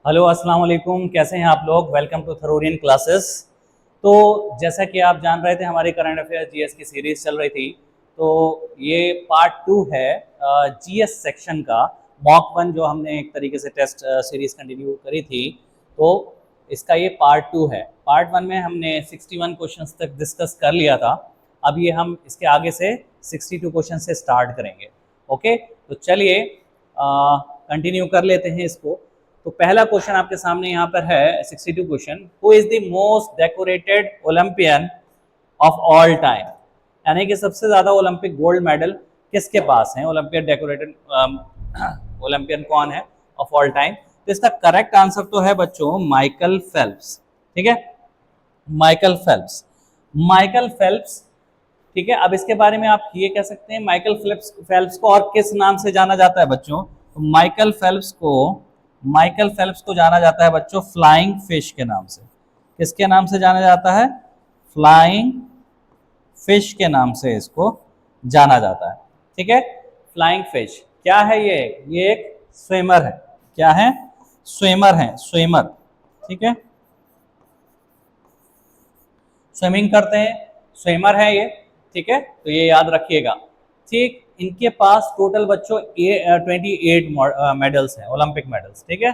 Hello अस्सलाम वालेकुम, कैसे हैं आप लोग। वेलकम टू थरोरियन क्लासेस। तो जैसा कि आप जान रहे थे, हमारी करंट अफेयर जीएस की सीरीज चल रही थी। तो ये पार्ट 2 है जीएस सेक्शन का। मॉक 1 जो हमने एक तरीके से टेस्ट सीरीज कंटिन्यू करी थी, तो इसका ये पार्ट 2 है। पार्ट 1 में हमने 61 क्वेश्चंस तक डिस्कस कर लिया था। अब ये हम इसके आगे से 62 क्वेश्चन से स्टार्ट करेंगे। ओके, तो चलिए कंटिन्यू कर लेते हैं इसको। तो पहला क्वेश्चन आपके सामने यहाँ पर है 62 question. Who is the most decorated Olympian of all time, यानी कि सबसे ज्यादा ओलंपिक गोल्ड मेडल किसके पास है। ओलंपियन डेकोरेटेड ओलंपियन कौन है ऑफ ऑल टाइम। तो इसका करेक्ट आंसर तो है बच्चों माइकल फेल्प्स। ठीक है, माइकल फेल्प्स। माइकल फेल्प्स, ठीक है। अब इसके बारे में आप ये कह सकते हैं माइकल फेल्प्स को और किस नाम से जाना जाता है बच्चों। तो माइकल फेल्प्स को जाना जाता है बच्चों फ्लाइंग फिश के नाम से। किसके नाम से जाना जाता है? फ्लाइंग फिश के नाम से इसको जाना जाता है। ठीक है, फ्लाइंग फिश क्या है? ये एक स्विमर है। क्या है? स्विमर है, स्विमर। ठीक है, स्विमिंग करते हैं, स्विमर है ये। ठीक है, तो ये याद रखिएगा। ठीक, इनके पास टोटल बच्चों 28 मेडल्स हैं, ओलंपिक मेडल्स। ठीक है,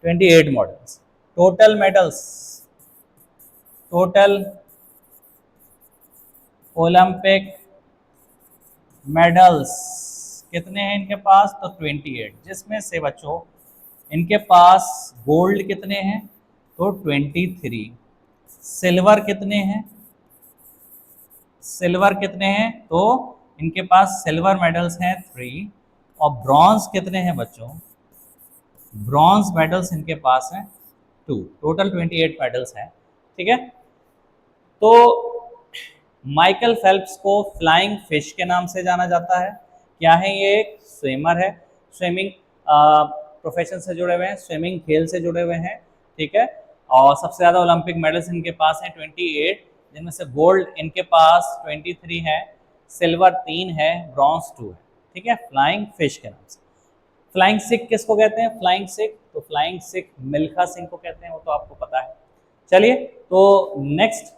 28 models total medals. Total Olympic medals कितने हैं इनके पास? तो 28, जिसमें से बच्चों इनके पास गोल्ड कितने हैं? तो 23। सिल्वर कितने हैं? सिल्वर कितने हैं? तो इनके पास सिल्वर मेडल्स हैं 3। और ब्रॉन्ज कितने हैं बच्चों? ब्रॉन्ज मेडल्स इनके पास हैं 2। टोटल 28 मेडल्स हैं। ठीक है, तो माइकल फेल्प्स को फ्लाइंग फिश के नाम से जाना जाता है। क्या है? ये एक स्विमर है, स्विमिंग प्रोफेशन से जुड़े हुए हैं, स्विमिंग खेल से जुड़े हुए हैं। ठीक है, और सबसे ज़्यादा ओलंपिक मेडल्स इनके पास हैं 28, जिनमें से गोल्ड इनके पास 23 है, सिल्वर 3 है, ब्रॉन्ज 2 है। ठीक है, फ्लाइंग फिश के नाम से। फ्लाइंग सिख किसको कहते हैं? फ्लाइंग सिख, तो फ्लाइंग सिख मिल्खा सिंह को कहते हैं, वो तो आपको पता है। चलिए, तो नेक्स्ट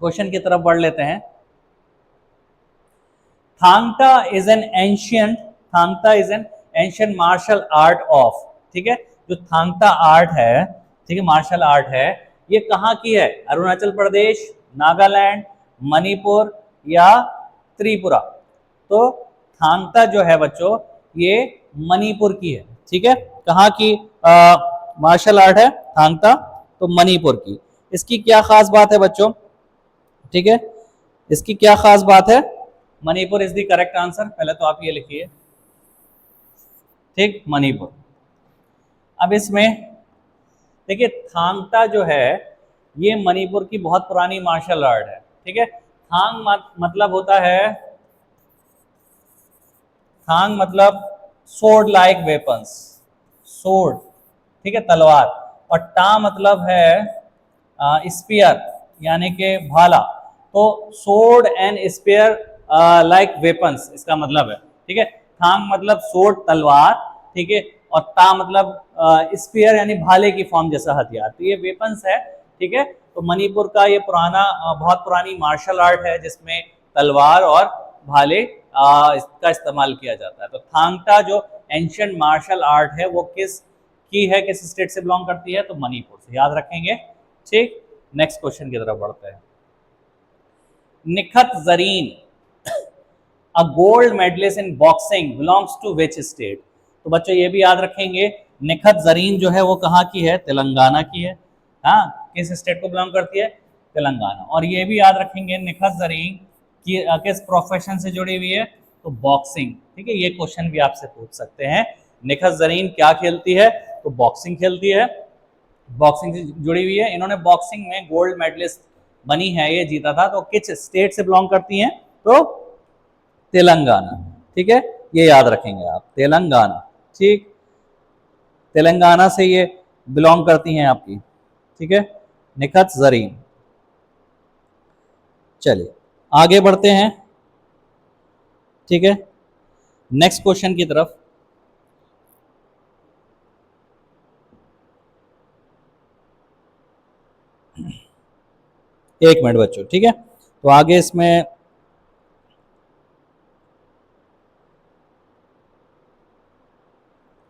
क्वेश्चन की तरफ बढ़ लेते हैं। Thang-Ta is an ancient Thang-Ta is an ancient martial art of. ठीक है, जो थांगटा आर्ट है, ठीक है, मार्शल आर्ट है, ये कहाँ की है? अरुणाचल प्रदेश, नागालैंड, मणिपुर या त्रिपुरा। तो थांगटा जो है बच्चों ये मणिपुर की है। ठीक है, कहाँ की मार्शल आर्ट है थांगटा? तो मणिपुर की। इसकी क्या खास बात है बच्चों? ठीक है, इसकी क्या खास बात है? Manipur is the correct answer. पहले तो आप ये लिखिए, ठीक, मणिपुर। अब इसमें देखिए, थांगटा जो है ये मणिपुर की बहुत पुरानी मार्शल आर्ट है। ठीक है, मतलब होता है, थांग मतलब सोर्ड लाइक वेपन्स, सोर्ड। ठीक है, तलवार। और टा मतलब है स्पीयर, यानी कि भाला। तो sword and sphere like weapons इसका मतलब है। ठीक है, थांग मतलब सोर्ड, तलवार। ठीक है, और ता मतलब स्पीयर यानी भाले की फॉर्म जैसा हथियार। तो ये वेपन्स है। ठीक है, तो मणिपुर का ये पुराना बहुत पुरानी मार्शल आर्ट है जिसमें तलवार और भाले इसका इस्तेमाल किया जाता है। तो थांगटा जो एंशियंट मार्शल आर्ट है वो किस स्टेट से बिलोंग करती है? तो मणिपुर से, याद रखेंगे। ठीक, नेक्स्ट क्वेश्चन की तरफ बढ़ते हैं। Nikhat Zareen, a gold medallist in boxing belongs to which state. तो बच्चों ये भी याद रखेंगे, निखत जरीन जो है वो कहाँ की है? तेलंगाना की है। हाँ, किस स्टेट को बिलोंग करती है? तेलंगाना। और ये भी याद रखेंगे, निखत जरीन की किस प्रोफेशन से जुड़ी हुई है? तो बॉक्सिंग। ठीक है, ये क्वेश्चन भी आपसे पूछ सकते हैं। निखत जरीन क्या खेलती है? तो बॉक्सिंग खेलती है, बॉक्सिंग से जुड़ी हुई है। इन्होंने बॉक्सिंग में गोल्ड मेडलिस्ट बनी है, ये जीता था। तो किस स्टेट से बिलोंग करती हैं? तो तेलंगाना। ठीक है, ये याद रखेंगे आप, तेलंगाना। ठीक, तेलंगाना से ये बिलोंग करती हैं आपकी। ठीक है, निखत जरीन। चलिए आगे बढ़ते हैं। ठीक है, नेक्स्ट क्वेश्चन की तरफ। एक मिनट बच्चों, ठीक है। तो आगे इसमें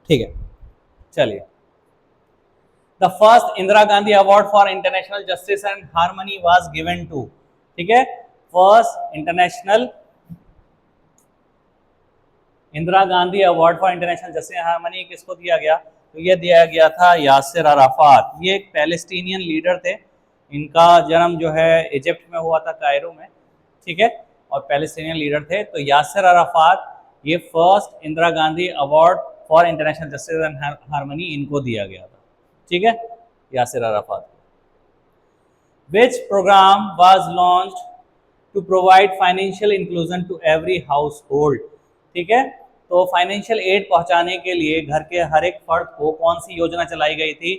ठीक है, चलिए। The first Indira Gandhi award for international justice and harmony was given to, ठीक है। First international Indira Gandhi award for international justice and harmony किसको दिया गया? तो ये दिया गया था यासिर अराफात। ये एक पैलेस्टीनियन लीडर थे। इनका जन्म जो है इजिप्ट में हुआ था, कायरो में, ठीक है, और पैलेस्टीनियन लीडर थे। तो यासिर अराफात, ये first Indira Gandhi award for international justice and harmony इनको दिया गया था, ठीक है, Yasser Arafat. Which program was launched to provide financial inclusion to every household, ठीक है। तो फाइनेंशियल एड पहुंचाने के लिए घर के हर एक फर्द को कौन सी योजना चलाई गई थी?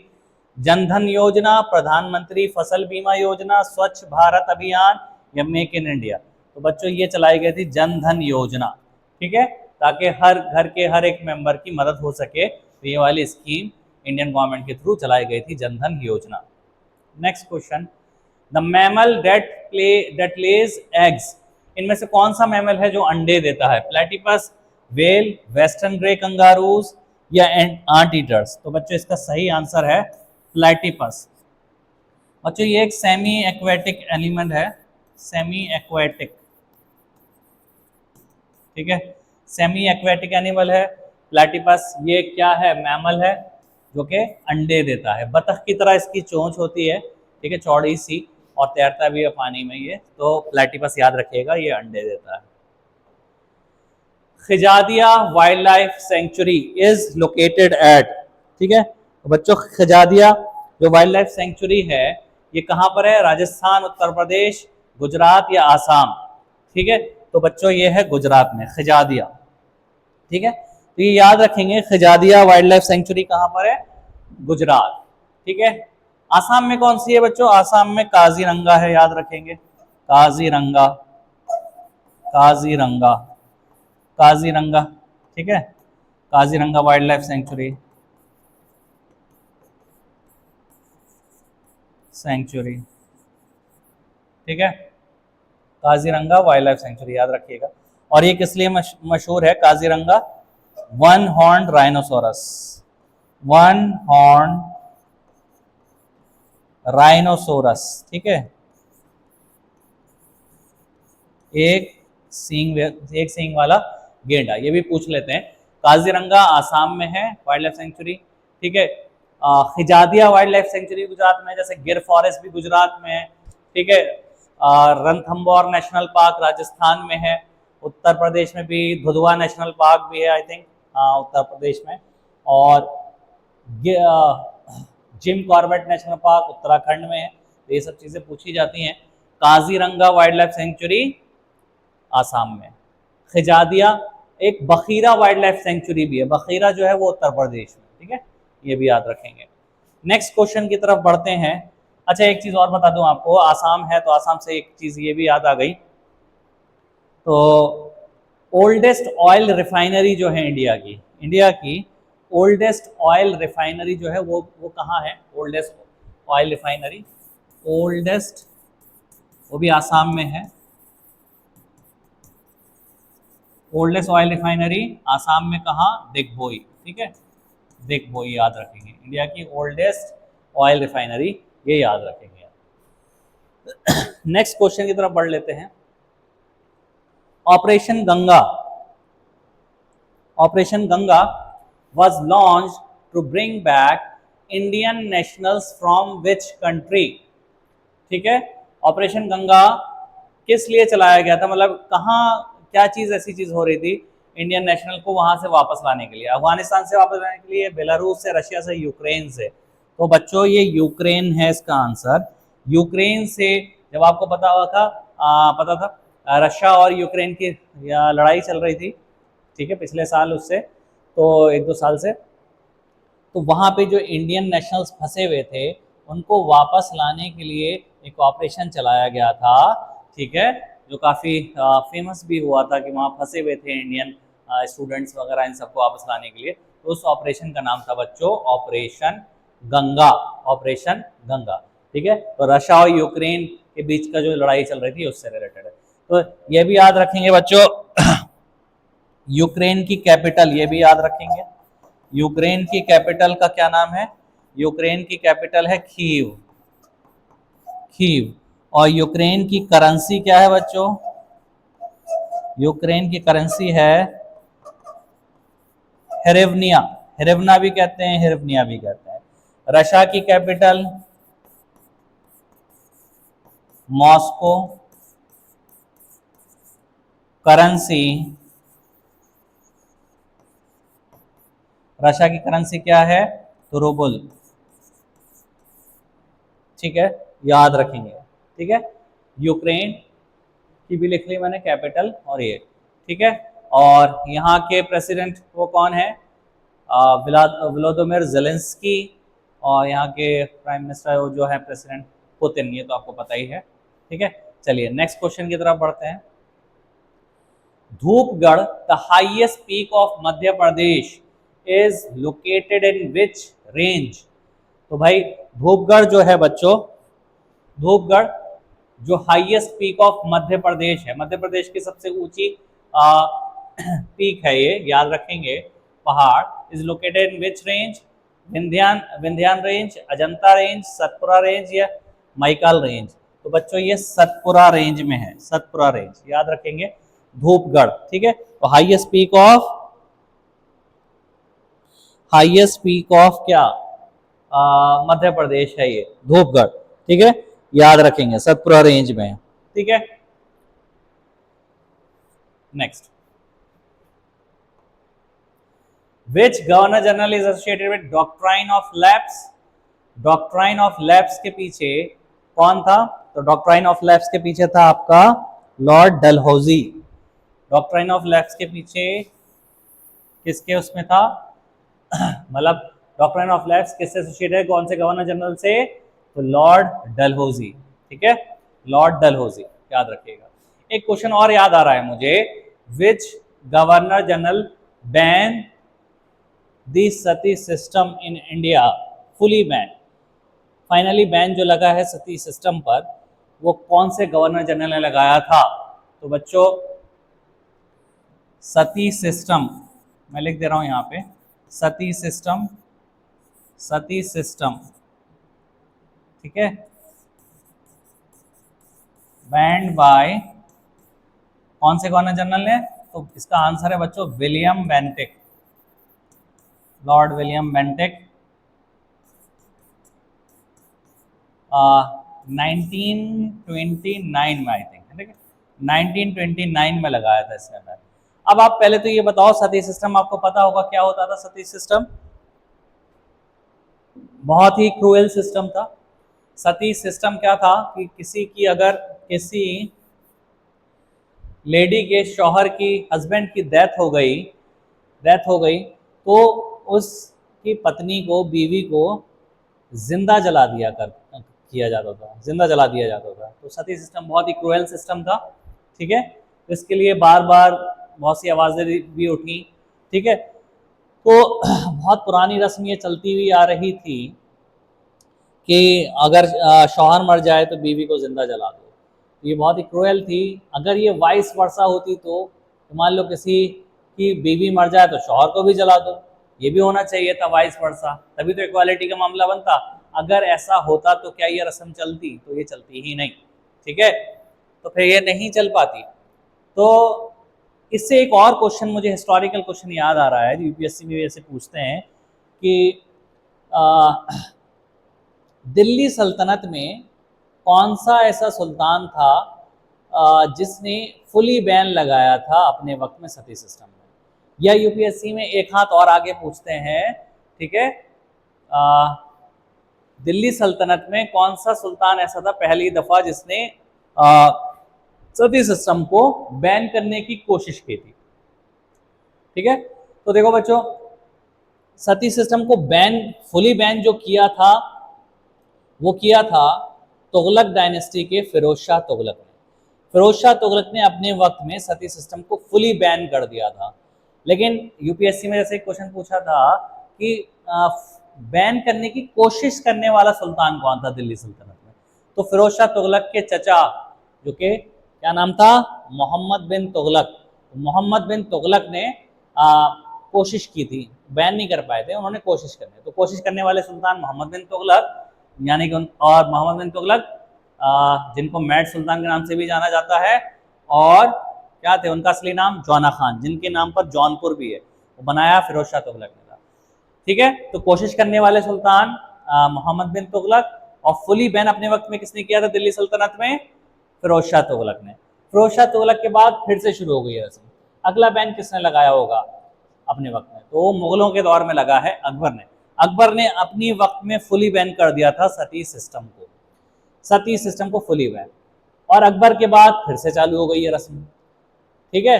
जनधन योजना, प्रधानमंत्री फसल बीमा योजना, स्वच्छ भारत अभियान या मेक इन इंडिया? तो बच्चों ये चलाई गई थी जनधन योजना, ठीक है, ताकि हर घर के हर एक मेंबर की मदद हो सके। तो ये वाली स्कीम इंडियन गवर्नमेंट के थ्रू चलाई गई थी, जनधन योजना। Next question, the mammal that Lay's eggs, इनमें से कौन सा मैमल है जो अंडे देता है? Platypus, well, western grey kangaroos या आंट ईटर्स? तो बच्चों इसका सही आंसर है प्लेटिपस। बच्चों ये एक सेमी एक्वेटिक एनिमल है, सेमी एक्वेटिक, ठीक है, सेमी एक्वेटिक एनिमल है प्लेटिपस। ये क्या है? मैमल है जो कि अंडे देता है। बतख की तरह इसकी चोंच होती है, ठीक है, चौड़ी सी, और तैरता भी है पानी में ये। तो प्लेटिपस याद रखिएगा, ये अंडे देता है। Khijadiya wildlife sanctuary is located at, ठीक है। तो बच्चों खिजादिया जो वाइल्ड लाइफ सेंचुरी है ये कहाँ पर है? राजस्थान, उत्तर प्रदेश, गुजरात या आसाम? ठीक है, तो बच्चों ये है गुजरात में खिजादिया, ठीक है। तो ये याद रखेंगे, खिजादिया वाइल्ड लाइफ सेंचुरी कहाँ पर है? गुजरात, ठीक है। आसाम में कौन सी है बच्चों? आसाम में काजीरंगा है, याद रखेंगे, काजीरंगा, काजीरंगा, काजीरंगा, ठीक है, Kaziranga wildlife sanctuary, sanctuary, ठीक है, काजीरंगा वाइल्ड लाइफ सेंचुरी याद रखिएगा। और ये किस लिए मशहूर है Kaziranga? One horn rhinoceros, one horn rhinoceros, ठीक है, एक सींग वाला गेंडा। ये भी पूछ लेते हैं। काजीरंगा आसाम में है वाइल्ड लाइफ सेंचुरी, ठीक है। Khijadiya wildlife century Gujarat में, जैसे गिर फॉरेस्ट भी गुजरात में है, ठीक है। रणथंबोर नेशनल पार्क राजस्थान में है। उत्तर प्रदेश में भी दुधवा नेशनल पार्क भी है, आई थिंक, उत्तर प्रदेश में। और Jim Corbett national park Uttarakhand में है। तो ये सब चीज़ें पूछी जाती हैं। Kaziranga wildlife century Assam में। खिजादिया एक बखीरा वाइल्ड लाइफ सेंचुरी भी है, बखीरा जो है वो उत्तर प्रदेश में, ठीक है, ये भी याद रखेंगे। नेक्स्ट क्वेश्चन की तरफ बढ़ते हैं। अच्छा एक चीज़ और बता दूं आपको, आसाम है तो आसाम से एक चीज़ ये भी याद आ गई। तो ओल्डेस्ट ऑयल रिफाइनरी जो है इंडिया की ओल्डेस्ट ऑयल रिफाइनरी जो है वो कहाँ है? ओल्डेस्ट ऑयल रिफाइनरी, ओल्डेस्ट, वो भी आसाम में है। ओल्डेस्ट ऑयल रिफाइनरी आसाम में कहाँ? दिग्बोई, ठीक है, दिग्बोई याद रखेंगे। इंडिया की ओल्डेस्ट ऑयल रिफाइनरी, ये याद रखेंगे। नेक्स्ट क्वेश्चन की तरफ बढ़ लेते हैं। Operation Ganga, operation Ganga was launched to bring back Indian nationals from which country? ठीक है, ऑपरेशन गंगा किस लिए चलाया गया था? मतलब कहाँ, क्या चीज़ ऐसी चीज़ हो रही थी इंडियन नेशनल को वहाँ से वापस लाने के लिए? अफगानिस्तान से वापस लाने के लिए, बेलारूस से, रशिया से, यूक्रेन से? तो बच्चों ये यूक्रेन है इसका आंसर। यूक्रेन से, जब आपको पता था रशिया और यूक्रेन की लड़ाई चल रही थी, ठीक है, पिछले साल, उससे तो 1-2 साल से, तो वहाँ पे जो इंडियन नेशनल्स फंसे हुए थे उनको वापस लाने के लिए एक ऑपरेशन चलाया गया था, ठीक है, जो काफ़ी फेमस भी हुआ था कि वहाँ फंसे हुए थे इंडियन स्टूडेंट्स वगैरह, इन सबको वापस लाने के लिए। तो उस ऑपरेशन का नाम था बच्चों ऑपरेशन गंगा, ऑपरेशन गंगा, ठीक है। तो रशिया और यूक्रेन के बीच का जो लड़ाई चल रही थी उससे रिलेटेड है। तो ये भी याद रखेंगे बच्चों। यूक्रेन की कैपिटल, ये भी याद रखेंगे, यूक्रेन की कैपिटल का क्या नाम है? यूक्रेन की कैपिटल है कीव, कीव। और यूक्रेन की करेंसी क्या है बच्चों? यूक्रेन की करेंसी है हेरेवनिया, हेरेवना भी कहते हैं, हेरेवनिया भी कहते हैं। रशिया की कैपिटल मॉस्को, करेंसी, रशिया की करेंसी क्या है? तो रूबल। ठीक है, याद रखेंगे। ठीक है, यूक्रेन की भी लिख ली मैंने कैपिटल, और ये ठीक है। और यहाँ के प्रेसिडेंट वो कौन है? Vladimir Zelensky. और यहाँ के प्राइम मिनिस्टर जो है प्रेसिडेंट पुतिन, ये तो आपको पता ही है। ठीक है, चलिए नेक्स्ट क्वेश्चन की तरफ बढ़ते हैं। Dhupgarh, the highest peak of Madhya Pradesh, is located in which range? तो भाई धूपगढ़ जो है बच्चों, धूपगढ़ जो highest peak of Madhya Pradesh है, मध्य प्रदेश की सबसे ऊंची पीक है ये, याद रखेंगे, पहाड़, is located in which range? Vindhyan range, Ajanta range, Satpura range या मैकाल रेंज? तो बच्चों ये सतपुरा रेंज में है, सतपुरा रेंज याद रखेंगे, धूपगढ़। ठीक है, तो हाईएस्ट पीक ऑफ क्या मध्य प्रदेश है ये, धूपगढ़। ठीक है, याद रखेंगे, सतपुरा रेंज में है। ठीक है, next, which governor general is associated with doctrine of lapse? Doctrine of lapse के पीछे कौन था? तो डॉक्ट्राइन ऑफ लैप्स के पीछे था आपका Lord Dalhousie. Doctrine of lapse के पीछे किसके उसमें था? मतलब डॉक्ट्राइन ऑफ लैप्स किससे एसोसिएटेड है, कौन से गवर्नर जनरल से? तो लॉर्ड डलहौजी। ठीक है, लॉर्ड डलहौजी याद रखिएगा। एक क्वेश्चन और याद आ रहा है मुझे, which governor general ban the sati system in India, fully ban? Finally ban जो लगा है सती सिस्टम पर, वो कौन से गवर्नर जनरल ने लगाया था? तो बच्चों सती सिस्टम, मैं लिख दे रहा हूं यहां पे, सती सिस्टम, सती सिस्टम, ठीक है, बैंड बाय कौन से गवर्नर जनरल ने? तो इसका आंसर है बच्चों William Bentinck, Lord William Bentinck. 1929 में आई थिंक, ठीक है, 1929 में लगाया था इसने बैन। अब आप पहले तो ये बताओ, सती सिस्टम आपको पता होगा क्या होता था? सती सिस्टम बहुत ही क्रूएल सिस्टम था। सती सिस्टम क्या था कि किसी की, अगर किसी लेडी के शौहर की, हस्बैंड की डेथ हो गई, तो उसकी पत्नी को, बीवी को जिंदा जला किया जाता था, जिंदा जला दिया जाता था। तो सती सिस्टम बहुत ही क्रूएल सिस्टम था। ठीक है, तो इसके लिए बार बार बहुत सी आवाज़ें भी उठी। ठीक है, तो बहुत पुरानी रस्म ये चलती हुई आ रही थी कि अगर शौहर मर जाए तो बीवी को जिंदा जला दो। ये बहुत ही क्रूएल थी। अगर ये वाइस वर्सा होती तो मान लो किसी की बीवी मर जाए तो शौहर को भी जला दो, ये भी होना चाहिए था वाइस वर्सा, तभी तो इक्वालिटी का मामला बनता। अगर ऐसा होता तो क्या ये रस्म चलती? तो ये चलती ही नहीं। ठीक है, तो फिर ये नहीं चल पाती। तो इससे एक और क्वेश्चन, मुझे हिस्टोरिकल क्वेश्चन याद आ रहा है, जो यूपीएससी में ऐसे पूछते हैं कि दिल्ली सल्तनत में कौन सा ऐसा सुल्तान था जिसने फुली बैन लगाया था अपने वक्त में सती सिस्टम में? या यूपीएससी में एक हाथ और आगे पूछते हैं, ठीक है, दिल्ली सल्तनत में कौन सा सुल्तान ऐसा था पहली दफा जिसने सती सिस्टम को बैन करने की कोशिश की थी? ठीक है, तो देखो बच्चों, सती सिस्टम को फुली बैन जो किया था, वो किया था तुगलक डायनेस्टी के फिरोज शाह तुगलक ने। फिरोज शाह तुगलक ने अपने वक्त में सती सिस्टम को फुली बैन कर दिया था। लेकिन यूपीएससी में जैसे एक क्वेश्चन पूछा था कि बैन करने की कोशिश करने वाला सुल्तान कौन था दिल्ली सल्तनत में? तो फिरोज शाह तुगलक के चचा, जो कि क्या नाम था, मोहम्मद बिन तुगलक, मोहम्मद बिन तुगलक ने कोशिश की थी, बैन नहीं कर पाए थे, उन्होंने कोशिश करनी, तो कोशिश करने वाले सुल्तान मोहम्मद बिन तुगलक, यानी कि और मोहम्मद बिन तुगलक जिनको मैड सुल्तान के नाम से भी जाना जाता है, और क्या थे उनका असली नाम, जौना खान, जिनके नाम पर जौनपुर भी है, वो बनाया फिरोज शाह तुगलक ने था। ठीक है, तो कोशिश करने वाले सुल्तान मोहम्मद बिन तुगलक, और फुली बैन अपने वक्त में किसने किया था दिल्ली सल्तनत में, फिरोज शाह तुगलक ने। फिरोज शाह तुगलक के बाद फिर से शुरू हो गई है रस्म। अगला बैन किसने लगाया होगा अपने वक्त में, तो मुगलों के दौर में लगा है अकबर ने। अकबर ने अपनी वक्त में फुली बैन कर दिया था सती सिस्टम को, सती सिस्टम को फुली बैन, और अकबर के बाद फिर से चालू हो गई है रस्म। ठीक है,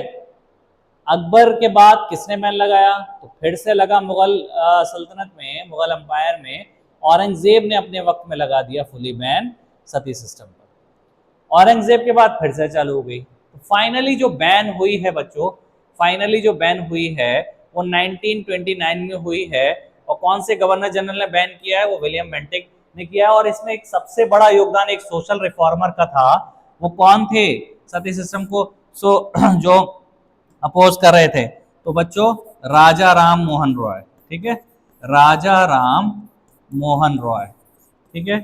अकबर के बाद किसने बैन लगाया, तो फिर से लगा मुगल सल्तनत में, मुगल एम्पायर में औरंगजेब ने अपने वक्त में लगा दिया फुली बैन सती सिस्टम पर। औरंगजेब के बाद फिर से चालू हो गई। तो फाइनली जो बैन हुई है बच्चों, फाइनली जो बैन हुई है वो 1929 में हुई है, और कौन से गवर्नर जनरल ने बैन किया है, वो विलियम बेंटिक ने किया है। और इसमें एक सबसे बड़ा योगदान एक सोशल रिफॉर्मर का था, वो कौन थे, सती सिस्टम को जो अपोज कर रहे थे, तो बच्चों राजा राम मोहन रॉय। ठीक है, राजा राम मोहन रॉय, ठीक है,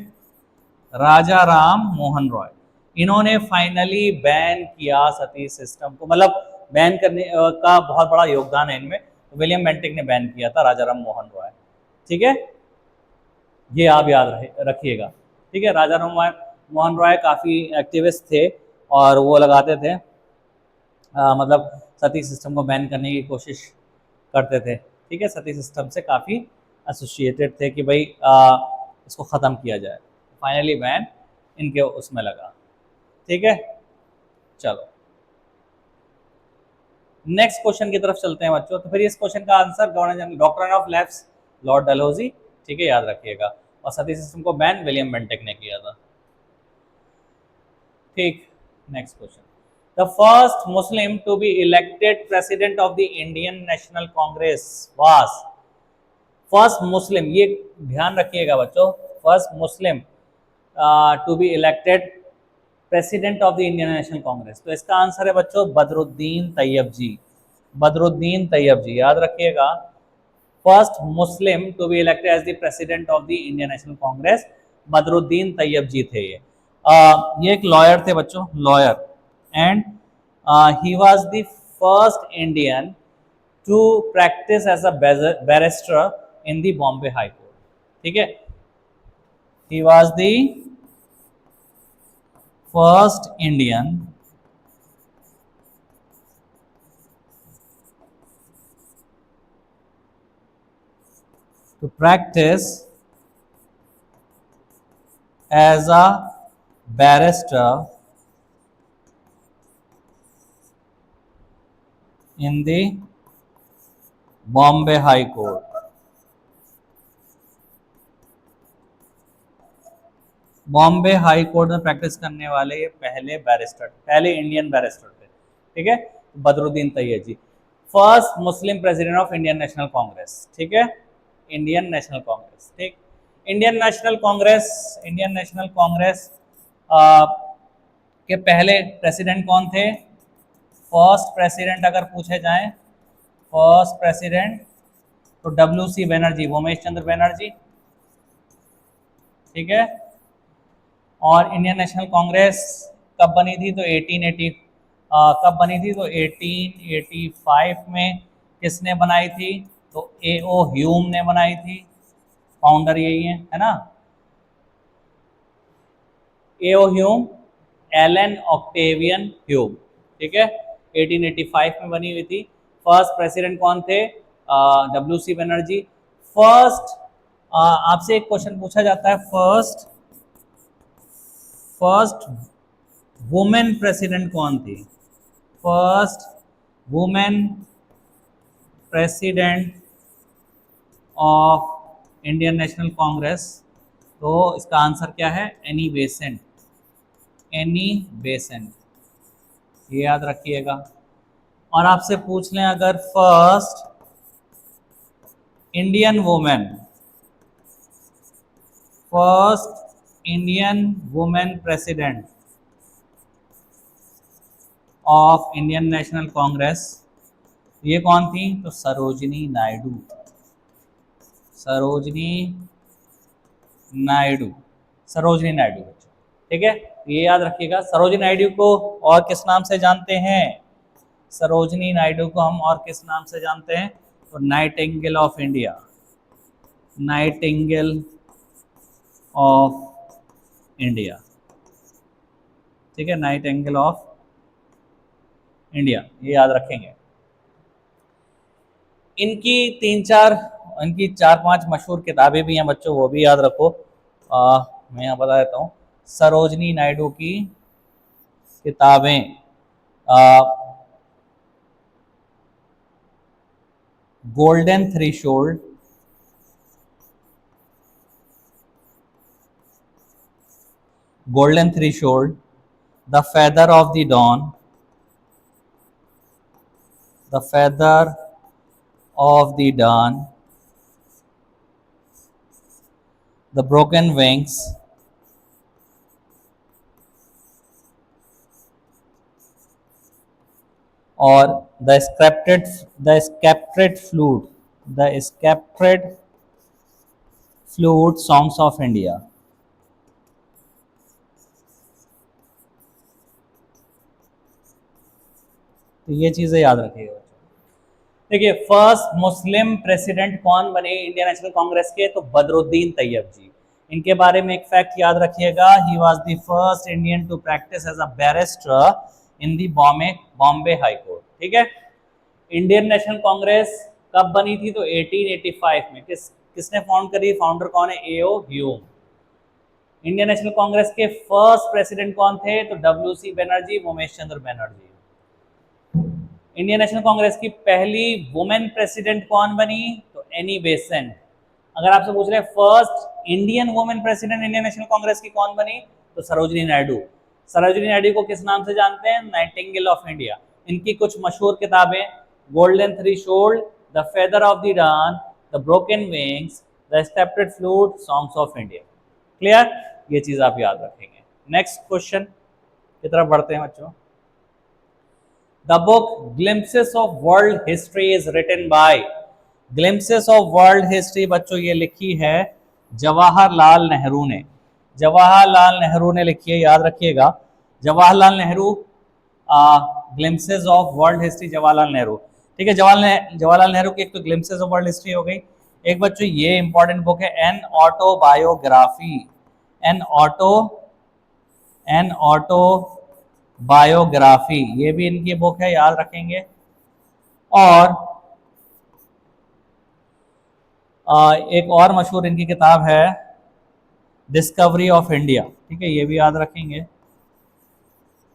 राजा राम मोहन रॉय, इन्होंने फाइनली बैन किया सती सिस्टम को, मतलब बैन करने का बहुत बड़ा योगदान है इनमें। तो विलियम बेंटिक ने बैन किया था, राजा राम मोहन रॉय। ठीक है, ये आप याद रखिएगा। ठीक है, राजा राम मोहन रॉय काफ़ी एक्टिविस्ट थे, और वो लगाते थे मतलब सती सिस्टम को बैन करने की कोशिश करते थे। ठीक है, सती सिस्टम से काफ़ी एसोसिएटेड थे कि भाई इसको ख़त्म किया जाए। फाइनली बैन इनके उसमें लगा। ठीक है, चलो नेक्स्ट क्वेश्चन की तरफ चलते हैं बच्चों। तो फिर इस क्वेश्चन का answer governor general doctrine of lapse, lord Dalhousie. ठीक है, याद रखिएगा। और सती सिस्टम को बैन विलियम बेंटिक ने किया था। ठीक, next question, the first Muslim to be elected president of the Indian National Congress was, first Muslim, ये ध्यान रखिएगा बच्चों, first Muslim to be elected president of the Indian National Congress, तो इसका आंसर है बच्चों बदरुद्दीन तैयब जी। बदरुद्दीन तैयब जी, याद रखिएगा, first Muslim to be elected as the president of the Indian National Congress Badruddin Tyabji थे। ये एक लॉयर थे बच्चों, lawyer, and he was the first Indian to practise as a barrister in the Bombay High Court. ठीक है, he was the first Indian to practice as a barrister in the Bombay High Court। Bombay High court में practice करने वाले ये पहले barrister, पहले Indian barrister थे। ठीक है, Badruddin Tyabji, first Muslim president of Indian National Congress. ठीक है, इंडियन नेशनल कांग्रेस। ठीक, इंडियन नेशनल कांग्रेस, इंडियन नेशनल कांग्रेस के पहले प्रेसिडेंट कौन थे, फर्स्ट प्रेसिडेंट अगर पूछे जाएं, फर्स्ट प्रेसिडेंट तो WC बनर्जी, उमेश चंद्र बनर्जी। ठीक है, और इंडियन नेशनल कांग्रेस कब बनी थी, तो 1880 कब बनी थी, तो 1885 में किसने बनाई थी, तो A.O. ह्यूम ने बनाई थी, फाउंडर यही है ना, A.O. Hume, Allan Octavian Hume. ठीक है, 1885 में बनी हुई थी। फर्स्ट प्रेसिडेंट कौन थे, WC बनर्जी। फर्स्ट आपसे एक क्वेश्चन पूछा जाता है, फर्स्ट वुमेन प्रेसिडेंट कौन थी, first women president of Indian National Congress, तो इसका आंसर क्या है, एनी बेसेंट, एनी बेसेंट, ये याद रखिएगा। और आपसे पूछ लें अगर first Indian women, first Indian women president of Indian National Congress, ये कौन थी? तो सरोजिनी नायडू। सरोजिनी नायडू, सरोजिनी नायडू बच्चों, ठीक है, ये याद रखिएगा। सरोजिनी नायडू को और किस नाम से जानते हैं? सरोजिनी नायडू को हम और किस नाम से जानते हैं? तो Nightingale of India, Nightingale of India, ठीक है, नाइटिंगेल ऑफ इंडिया, ये याद रखेंगे। इनकी इनकी चार पांच मशहूर किताबें भी हैं बच्चों, वो भी याद रखो। मैं यहाँ बता देता हूँ। सरोजिनी नायडू की किताबें, golden threshold, golden threshold, the feather of the dawn, the feather of the dawn, the broken wings, और द स्केप्टेड फ्लूट सॉन्ग्स ऑफ इंडिया। तो ये चीजें याद रखिएगा। देखिए, फर्स्ट मुस्लिम प्रेसिडेंट कौन बने इंडियन नेशनल कांग्रेस के? तो बदरुद्दीन तैयब जी। इनके बारे में एक फैक्ट याद रखिएगा, he was the first Indian to practise as a barrister in the Bombay High Court, ठीक है। इंडियन नेशनल कांग्रेस कब बनी थी? तो 1885 में। किसने फाउंड करी? फाउंडर कौन है? एओ ह्यूम। इंडियन नेशनल कांग्रेस के फर्स्ट प्रेसिडेंट कौन थे? तो डब्ल्यू.सी. बनर्जी, उमेश चंद्र बनर्जी। इंडियन नेशनल कांग्रेस की पहली वुमेन प्रेसिडेंट कौन बनी? तो एनी बेसेंट। अगर आपसे पूछ रहे first Indian women president Indian National Congress की कौन बनी? तो सरोजिनी नायडू। सरोजिनी नायडू को किस नाम से जानते हैं? Nightingale of India. इनकी कुछ मशहूर किताबें, golden threshold, the feather of the dawn, the broken wings, the sceptred flute, songs of India. Clear? ये चीज आप याद रखेंगे। नेक्स्ट क्वेश्चन की तरफ बढ़ते हैं बच्चों। The book Glimpses of World History is written by, Glimpses of World History बच्चों ये लिखी है जवाहरलाल नेहरू ने। जवाहरलाल नेहरू ने लिखी है, याद रखिएगा। Jawaharlal Nehru, glimpses of world history, Jawaharlal Nehru, ठीक है। जवाहरलाल नेहरू की एक तो ग्लिम्सेस ऑफ वर्ल्ड हिस्ट्री हो गई। एक बच्चों ये इंपॉर्टेंट बुक है एन ऑटोबायोग्राफी, एन ऑटोबायोग्राफी, ये भी इनकी बुक है, याद रखेंगे। और एक और मशहूर इनकी किताब है डिस्कवरी ऑफ इंडिया, ठीक है, ये भी याद रखेंगे।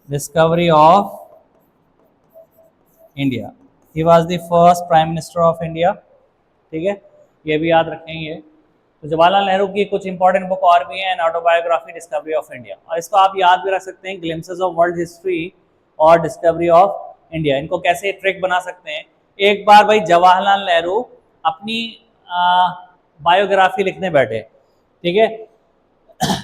Discovery of India, he was the first prime minister of India, ठीक है, ये भी याद रखेंगे। तो जवाहरलाल नेहरू की कुछ इंपॉर्टेंट बुक और भी है, an autobiography, discovery of India, और इसको आप याद भी रख सकते हैं, ग्लिम्सेस ऑफ वर्ल्ड हिस्ट्री और डिस्कवरी ऑफ इंडिया। इनको कैसे ट्रिक बना सकते हैं? एक बार भाई जवाहरलाल नेहरू अपनी बायोग्राफी लिखने बैठे, ठीक है।